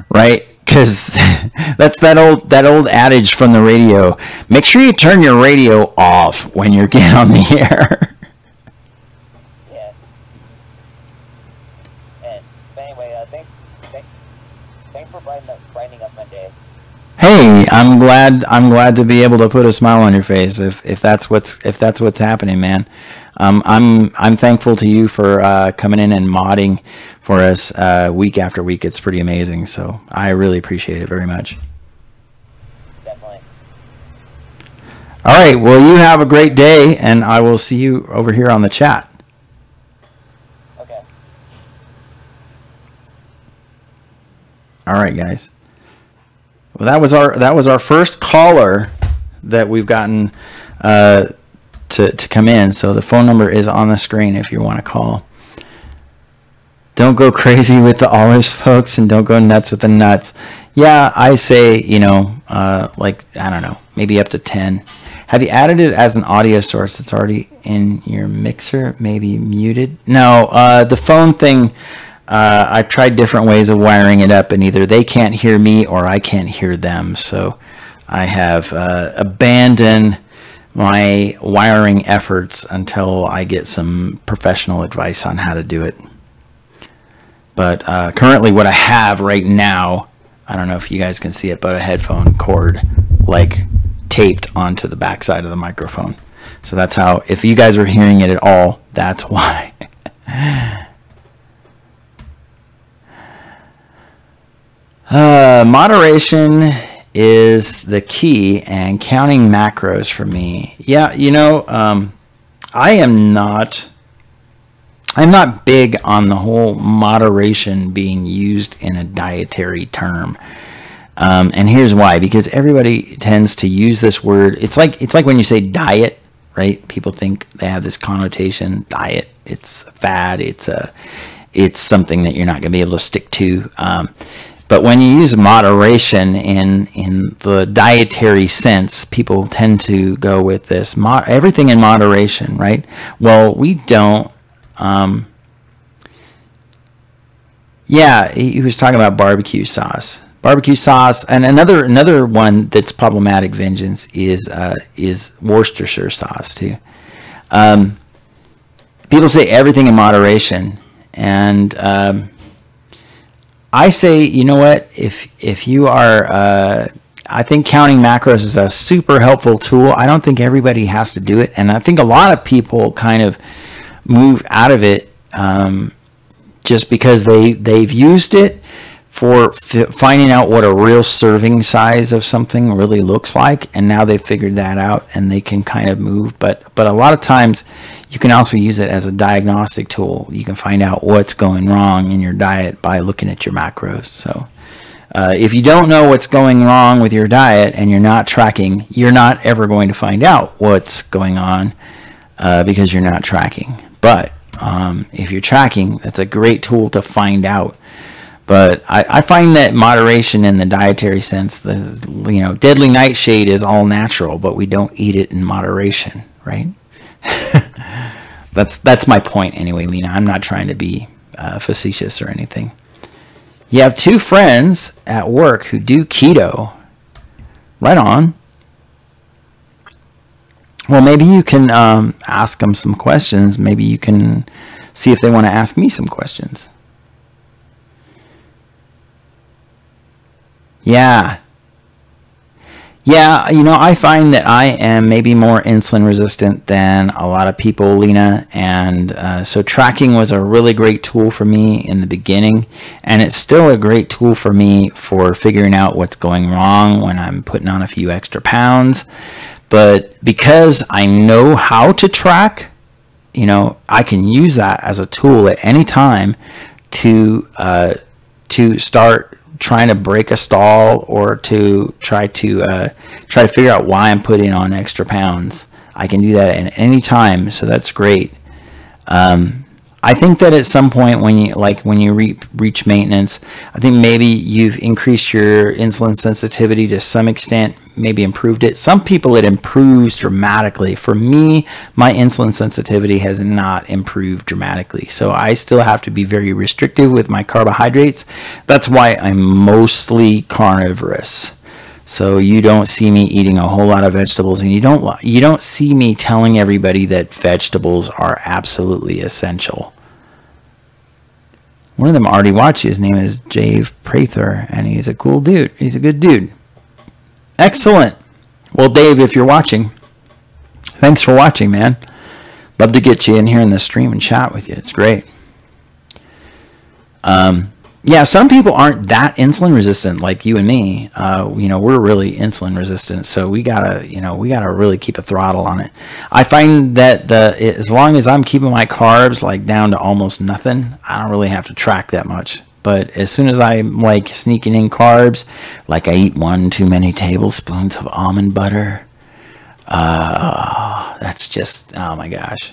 Speaker 2: Right? Because that's that old adage from the radio. Make sure you turn your radio off when you get on the air.
Speaker 4: Yeah. But anyway, thanks for brightening up my day.
Speaker 2: Hey, I'm glad to be able to put a smile on your face if that's what's happening, man. I'm thankful to you for coming in and modding for us week after week. It's pretty amazing. So I really appreciate it very much.
Speaker 4: Definitely.
Speaker 2: All right. Well, you have a great day, and I will see you over here on the chat.
Speaker 4: Okay.
Speaker 2: All right, guys. Well, that was our first caller that we've gotten to come in. So the phone number is on the screen if you want to call. Don't go crazy with the olives, folks, and don't go nuts with the nuts. Yeah, I say, like, I don't know, maybe up to 10. Have you added it as an audio source? It's already in your mixer, maybe muted. No, the phone thing, I've tried different ways of wiring it up, and either they can't hear me or I can't hear them. So I have abandoned my wiring efforts until I get some professional advice on how to do it. But currently what I have right now, I don't know if you guys can see it, but a headphone cord like taped onto the backside of the microphone. So that's how, if you guys are hearing it at all, that's why. Moderation is the key, and counting macros for me. Yeah, you know, I'm not big on the whole moderation being used in a dietary term. And here's why: because everybody tends to use this word. It's like when you say diet, right? People think they have this connotation. Diet, it's a fad. It's something that you're not going to be able to stick to. But when you use moderation in the dietary sense, people tend to go with this everything in moderation, right? Well, we don't. Yeah, he was talking about barbecue sauce. Barbecue sauce, and another one that's problematic, Vengeance, is Worcestershire sauce too. People say everything in moderation, and I say, you know what? If you are, I think counting macros is a super helpful tool. I don't think everybody has to do it, and I think a lot of people kind of move out of it just because they've used it for finding out what a real serving size of something really looks like, and now they've figured that out and they can kind of move. But a lot of times you can also use it as a diagnostic tool. You can find out what's going wrong in your diet by looking at your macros. So if you don't know what's going wrong with your diet and you're not tracking, you're not ever going to find out what's going on because you're not tracking. But if you're tracking, that's a great tool to find out. But I find that moderation in the dietary sense, you know, deadly nightshade is all natural, but we don't eat it in moderation, right? That's my point anyway, Lena. I'm not trying to be facetious or anything. You have 2 friends at work who do keto. Right on. Well, maybe you can ask them some questions. Maybe you can see if they want to ask me some questions. Yeah, you know, I find that I am maybe more insulin resistant than a lot of people, Lena, and so tracking was a really great tool for me in the beginning, and it's still a great tool for me for figuring out what's going wrong when I'm putting on a few extra pounds. But because I know how to track, you know, I can use that as a tool at any time to start trying to break a stall, or to try to figure out why I'm putting on extra pounds. I can do that at any time, so that's great. I think that at some point when you reach maintenance, I think maybe you've increased your insulin sensitivity to some extent, maybe improved it. Some people it improves dramatically. For me, my insulin sensitivity has not improved dramatically. So I still have to be very restrictive with my carbohydrates. That's why I'm mostly carnivorous. So you don't see me eating a whole lot of vegetables, and you don't see me telling everybody that vegetables are absolutely essential. One of them already watched you. His name is Dave Prather, and he's a cool dude. He's a good dude. Excellent. Well, Dave, if you're watching, thanks for watching, man. Love to get you in here in the stream and chat with you. It's great. Yeah, some people aren't that insulin resistant like you and me. You know, we're really insulin resistant, so we gotta really keep a throttle on it. I find that as long as I'm keeping my carbs like down to almost nothing, I don't really have to track that much. But as soon as I'm like sneaking in carbs, like I eat 1 too many tablespoons of almond butter, that's just, oh my gosh,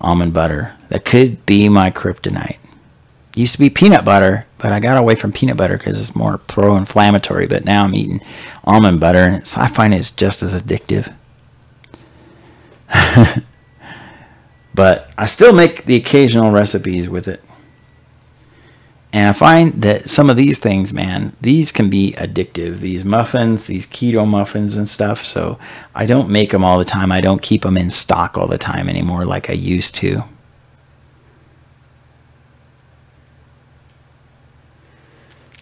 Speaker 2: almond butter. That could be my kryptonite. Used to be peanut butter, but I got away from peanut butter because it's more pro-inflammatory. But now I'm eating almond butter, and I find it's just as addictive. But I still make the occasional recipes with it. And I find that some of these things, man, these can be addictive. These muffins, these keto muffins and stuff. So I don't make them all the time. I don't keep them in stock all the time anymore like I used to.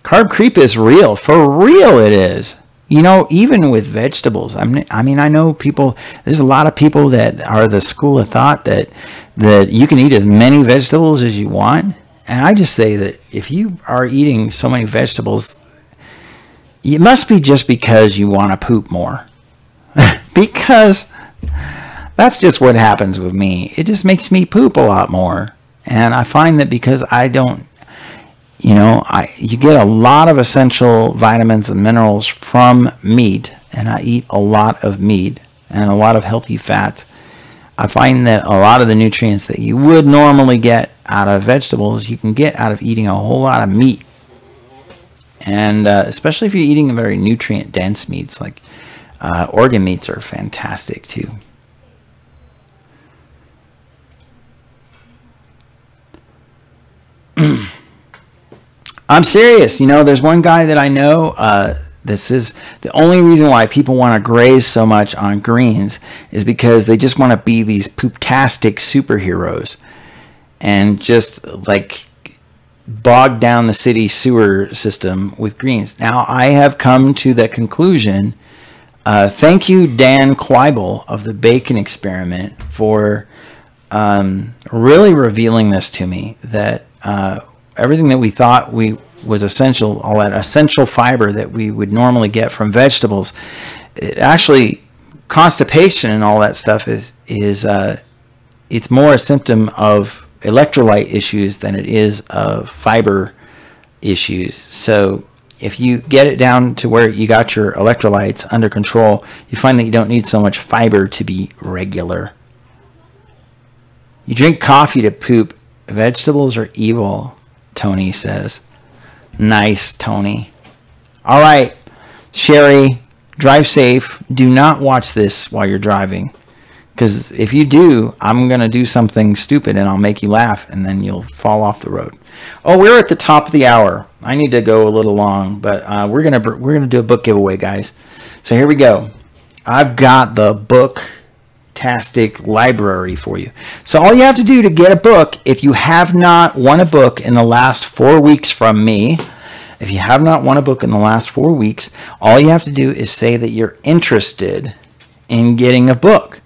Speaker 2: Carb creep is real. For real it is. You know, even with vegetables. I mean, I know people, there's a lot of people that are the school of thought that you can eat as many vegetables as you want. And I just say that if you are eating so many vegetables, it must be just because you want to poop more. Because that's just what happens with me. It just makes me poop a lot more. And I find that because I don't, you know, you get a lot of essential vitamins and minerals from meat, and I eat a lot of meat and a lot of healthy fats. I find that a lot of the nutrients that you would normally get out of vegetables, you can get out of eating a whole lot of meat. And especially if you're eating very nutrient-dense meats, like organ meats are fantastic too. I'm serious. You know, there's one guy that I know, this is the only reason why people want to graze so much on greens is because they just want to be these pooptastic superheroes and just like bog down the city sewer system with greens. Now, I have come to the conclusion, thank you, Dan Quibel of the Bacon Experiment, for really revealing this to me, that everything that we thought was essential, all that essential fiber that we would normally get from vegetables, it actually, constipation and all that stuff is it's more a symptom of electrolyte issues than it is of fiber issues. So if you get it down to where you got your electrolytes under control, you find that you don't need so much fiber to be regular. You drink coffee to poop. Vegetables are evil, Tony says. Nice, Tony. All right, Sherry, drive safe. Do not watch this while you're driving, because if you do, I'm going to do something stupid and I'll make you laugh and then you'll fall off the road. Oh, we're at the top of the hour. I need to go a little long, but we're going to do a book giveaway, guys. So here we go. I've got the book-tastic library for you. So all you have to do to get a book, if you have not won a book in the last 4 weeks from me, if you have not won a book in the last 4 weeks, all you have to do is say that you're interested in getting a book.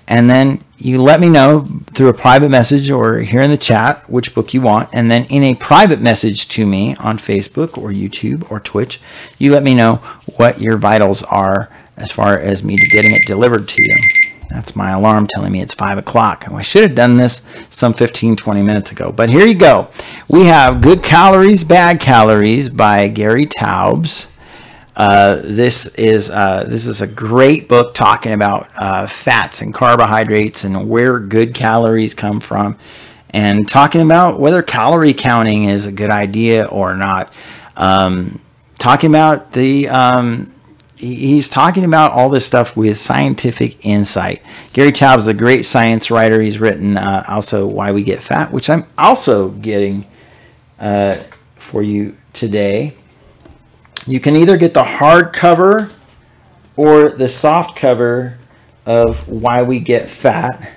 Speaker 2: And then you let me know through a private message or here in the chat which book you want. And then in a private message to me on Facebook or YouTube or Twitch, you let me know what your vitals are as far as me getting it delivered to you. That's my alarm telling me it's 5 o'clock. And I should have done this some 15-20 minutes ago. But here you go. We have Good Calories, Bad Calories by Gary Taubes. This is a great book talking about fats and carbohydrates and where good calories come from, and talking about whether calorie counting is a good idea or not. Talking about he's talking about all this stuff with scientific insight. Gary Taubes is a great science writer. He's written also Why We Get Fat, which I'm also getting for you today. You can either get the hardcover or the soft cover of Why We Get Fat.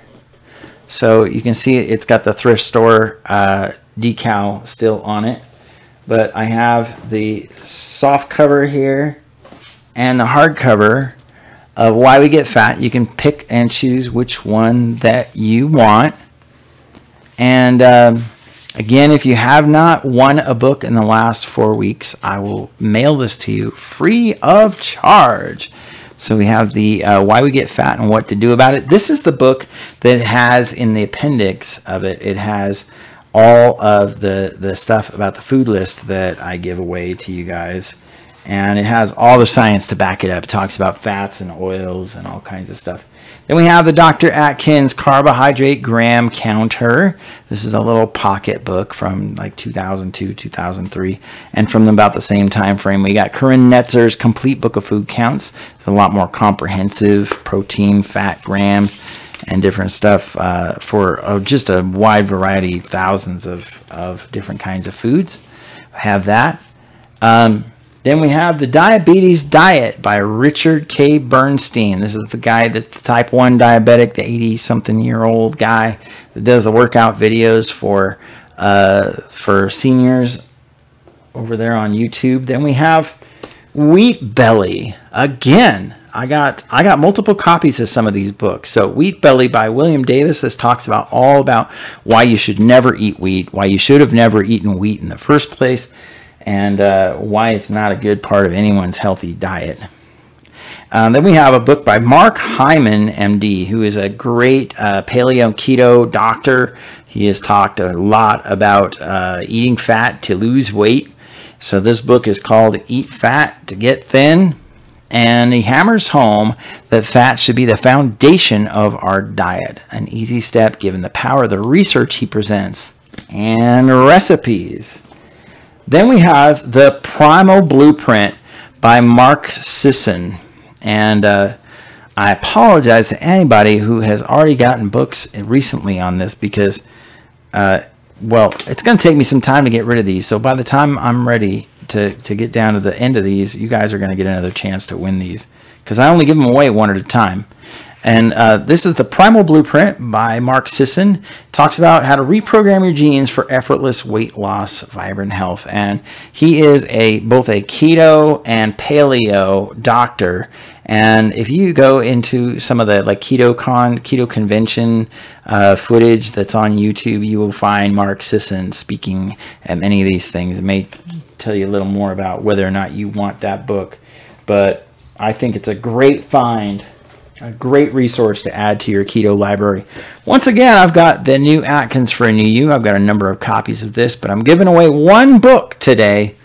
Speaker 2: So you can see it's got the thrift store decal still on it. But I have the soft cover here and the hardcover of Why We Get Fat. You can pick and choose which one that you want. And again, if you have not won a book in the last 4 weeks, I will mail this to you free of charge. So we have the Why We Get Fat and What to Do About It. This is the book that has in the appendix of it, it has all of the stuff about the food list that I give away to you guys. And it has all the science to back it up. It talks about fats and oils and all kinds of stuff. Then we have the Dr. Atkins Carbohydrate Gram Counter. This is a little pocket book from like 2002, 2003. And from about the same time frame, we got Corinne Netzer's Complete Book of Food Counts. It's a lot more comprehensive, protein, fat, grams. and different stuff for just a wide variety, thousands of different kinds of foods. Have that. Then we have The Diabetes Diet by Richard K. Bernstein. This is the guy that's the type 1 diabetic, the 80-something-year-old guy that does the workout videos for seniors over there on YouTube. Then we have Wheat Belly. Again, I got multiple copies of some of these books. So Wheat Belly by William Davis. This talks about all about why you should never eat wheat, why you should have never eaten wheat in the first place, and why it's not a good part of anyone's healthy diet. Then we have a book by Mark Hyman, MD, who is a great paleo keto doctor. He has talked a lot about eating fat to lose weight. So this book is called Eat Fat to Get Thin. And he hammers home that fat should be the foundation of our diet. An easy step given the power of the research he presents. And recipes. Then we have The Primal Blueprint by Mark Sisson. And I apologize to anybody who has already gotten books recently on this because, well, it's going to take me some time to get rid of these. So by the time I'm ready to get down to the end of these, you guys are going to get another chance to win these because I only give them away one at a time. And this is The Primal Blueprint by Mark Sisson. Talks about how to reprogram your genes for effortless weight loss, vibrant health. And he is both a keto and paleo doctor. And if you go into some of the like keto convention footage that's on YouTube, you will find Mark Sisson speaking at many of these things. It may tell you a little more about whether or not you want that book. But I think it's a great find. A great resource to add to your keto library. Once again, I've got the new Atkins for a New You. I've got a number of copies of this, but I'm giving away one book today.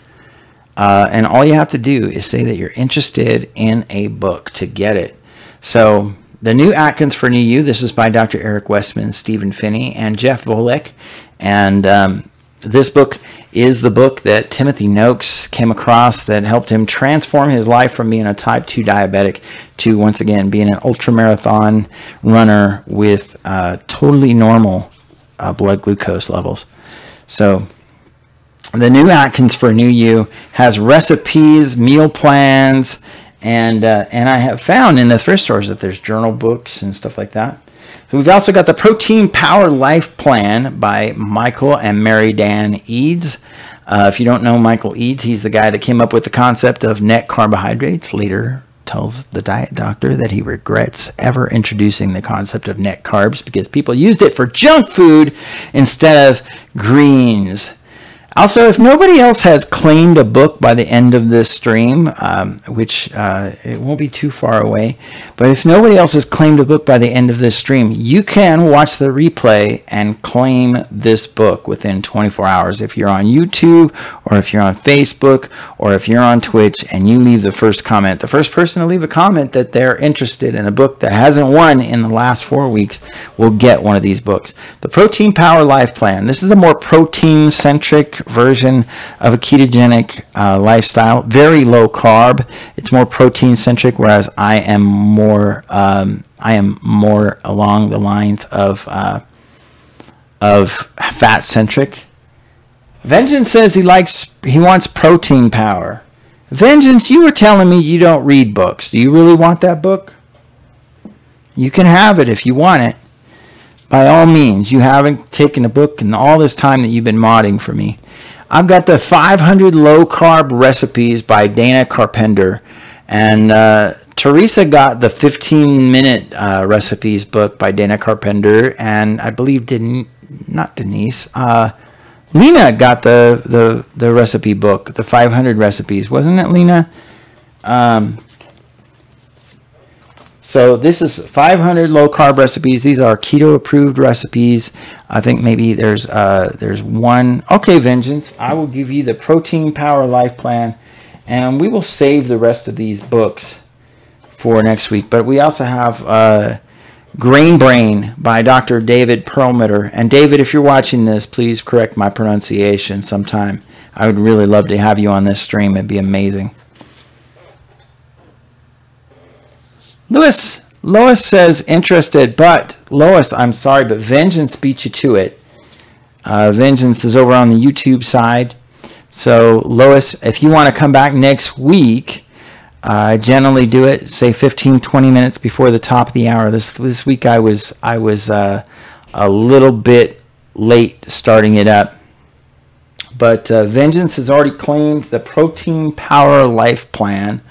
Speaker 2: And all you have to do is say that you're interested in a book to get it. So the new Atkins for a New You, this is by Dr. Eric Westman, Stephen Finney, and Jeff Volek. And this book is the book that Timothy Noakes came across that helped him transform his life from being a type 2 diabetic to, once again, being an ultramarathon runner with totally normal blood glucose levels. So the new Atkins for a New You has recipes, meal plans, and I have found in the thrift stores that there's journal books and stuff like that. So we've also got the Protein Power Life Plan by Michael and Mary Dan Eads. If you don't know Michael Eads, he's the guy that came up with the concept of net carbohydrates. Later tells the diet doctor that he regrets ever introducing the concept of net carbs because people used it for junk food instead of greens. Also, if nobody else has claimed a book by the end of this stream, which it won't be too far away, but if nobody else has claimed a book by the end of this stream, you can watch the replay and claim this book within 24 hours. If you're on YouTube, or if you're on Facebook, or if you're on Twitch, and you leave the first comment, the first person to leave a comment that they're interested in a book that hasn't won in the last 4 weeks will get one of these books. The Protein Power Life Plan. This is a more protein-centric version of a ketogenic lifestyle, very low carb. It's more protein centric, whereas I am more along the lines of fat centric. Vengeance says he wants protein power. Vengeance, you were telling me you don't read books. Do you really want that book? You can have it if you want it. By all means, you haven't taken a book in all this time that you've been modding for me. I've got the 500 low-carb recipes by Dana Carpenter. And Teresa got the 15-minute recipes book by Dana Carpenter. And I believe, not Denise, Lena got the recipe book, the 500 recipes. Wasn't it, Lena? So this is 500 low-carb recipes. These are keto-approved recipes. I think maybe there's one. Okay, Vengeance, I will give you the Protein Power Life Plan, and we will save the rest of these books for next week. But we also have Grain Brain by Dr. David Perlmutter. And David, if you're watching this, please correct my pronunciation sometime. I would really love to have you on this stream. It'd be amazing. Lewis Lois says interested, but Lois, I'm sorry, but Vengeance beat you to it. Vengeance is over on the YouTube side. So Lois, if you want to come back next week, I generally do it, say 15-20 minutes before the top of the hour. This week I was a little bit late starting it up. But Vengeance has already claimed the Protein Power Life Plan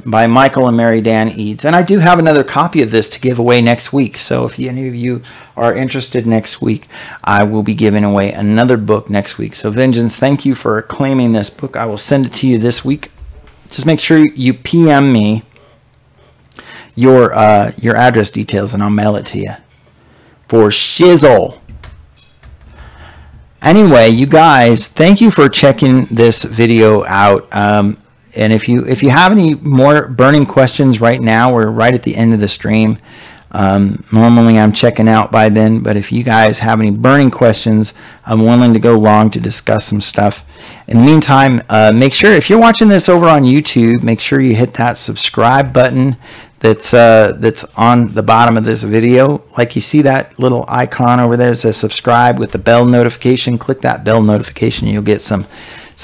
Speaker 2: by Michael and Mary Dan Eads. And I do have another copy of this to give away next week. So if any of you are interested next week, I will be giving away another book next week. So Vengeance, thank you for claiming this book. I will send it to you this week. Just make sure you PM me your address details and I'll mail it to you for shizzle. Anyway, you guys, thank you for checking this video out. And if you have any more burning questions right now, we're right at the end of the stream. Normally I'm checking out by then, but if you guys have any burning questions, I'm willing to go long to discuss some stuff. In the meantime, make sure, if you're watching this over on YouTube, make sure you hit that subscribe button that's on the bottom of this video. Like, you see that little icon over there that says subscribe with the bell notification. Click that bell notification. You'll get some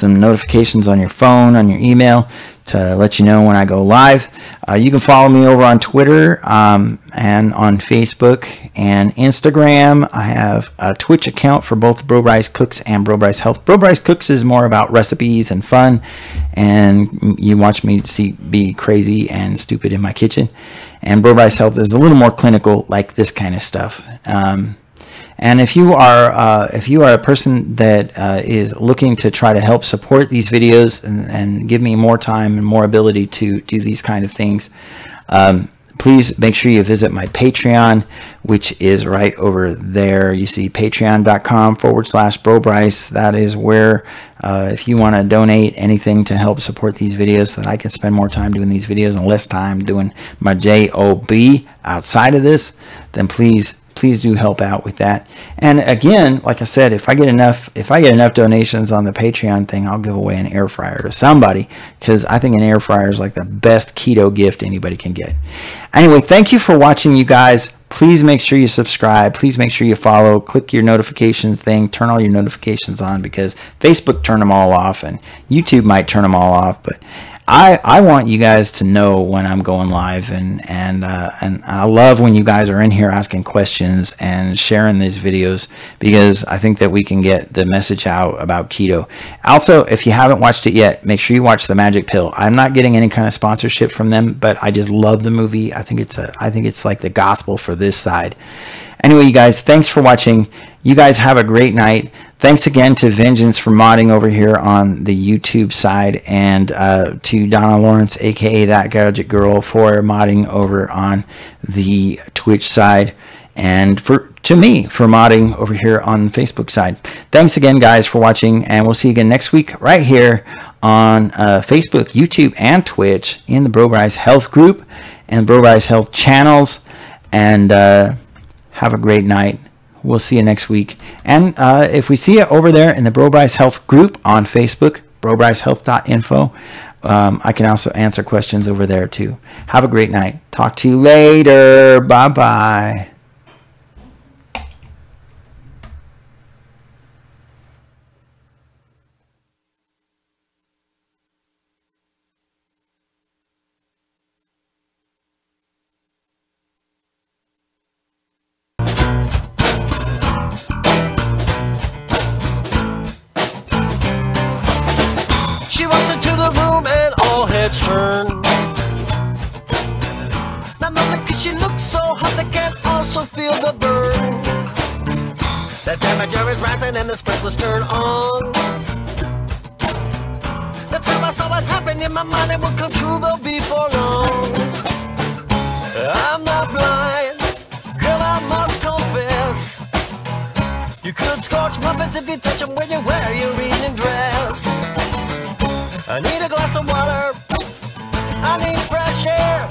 Speaker 2: notifications on your phone, on your email, to let you know when I go live. You can follow me over on Twitter and on Facebook and Instagram. I have a Twitch account for both BroBryce Cooks and BroBryceHealth. BroBryce Cooks is more about recipes and fun, and you watch me be crazy and stupid in my kitchen. And BroBryceHealth is a little more clinical, like this kind of stuff. And if you are a person that is looking to try to help support these videos and give me more time and more ability to do these kind of things, please make sure you visit my Patreon, which is right over there. You see patreon.com/BroBryce. That is where, if you want to donate anything to help support these videos so that I can spend more time doing these videos and less time doing my job outside of this, then please do help out with that. And again, like I said, if I get enough donations on the Patreon thing, I'll give away an air fryer to somebody, because I think an air fryer is like the best keto gift anybody can get. Anyway, thank you for watching, you guys. Please make sure you subscribe. Please make sure you follow. Click your notifications thing. Turn all your notifications on, because Facebook turned them all off and YouTube might turn them all off. But I want you guys to know when I'm going live, and I love when you guys are in here asking questions and sharing these videos, because I think that we can get the message out about keto. Also, if you haven't watched it yet, make sure you watch The Magic Pill. I'm not getting any kind of sponsorship from them, but I just love the movie. I think it's like the gospel for this side. Anyway, you guys, thanks for watching. You guys have a great night. Thanks again to Vengeance for modding over here on the YouTube side, and to Donna Lawrence, aka That Gadget Girl, for modding over on the Twitch side, and to me for modding over here on the Facebook side. Thanks again, guys, for watching, and we'll see you again next week right here on Facebook, YouTube, and Twitch in the BroBryceHealth group and BroBryceHealth channels. And have a great night. We'll see you next week. And if we see you over there in the BroBryceHealth group on Facebook, brobrycehealth.info, I can also answer questions over there too. Have a great night. Talk to you later. Bye-bye.
Speaker 1: Turn. Not only cause she looks so hot, they can also feel the burn. The temperature is rising and the sprinklers turn on. That's how I saw it happen in my mind. It will come true, though, before long. I'm not blind, girl, I must confess. You could scorch muffins if you touch them when you wear your evening dress. I need a glass of water, I need fresh air.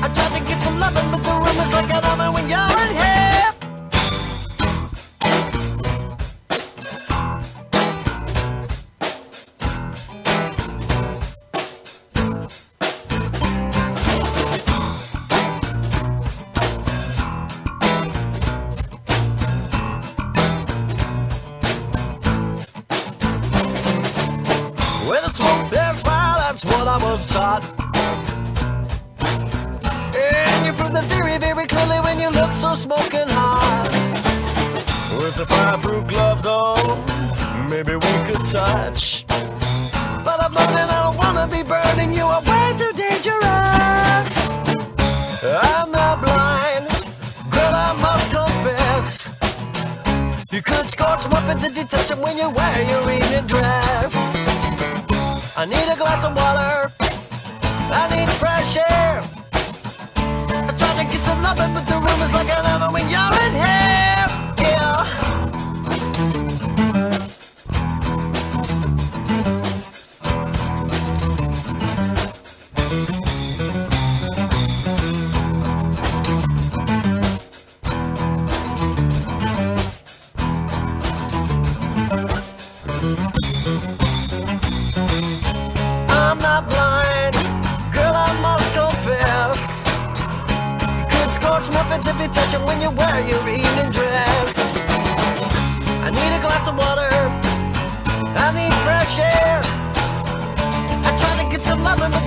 Speaker 1: I tried to get some loving, but the room is like an oven when you're in here. was taught. And you prove the theory very clearly when you look so smoking hot. With the fireproof gloves on, maybe we could touch. But I'm learning I don't wanna be burning you, are way too dangerous. I'm not blind, but I must confess. You could scorch muffins if you touch them when you wear your evening dress. I need a glass of water, I need fresh air. I tried to get some loving, but the room is like an oven when you're in here. Yeah. I'm not blind, girl, I must confess. You could scorch muffins if you touch them when you wear your evening dress. I need a glass of water, I need fresh air. I tried to get some loving, but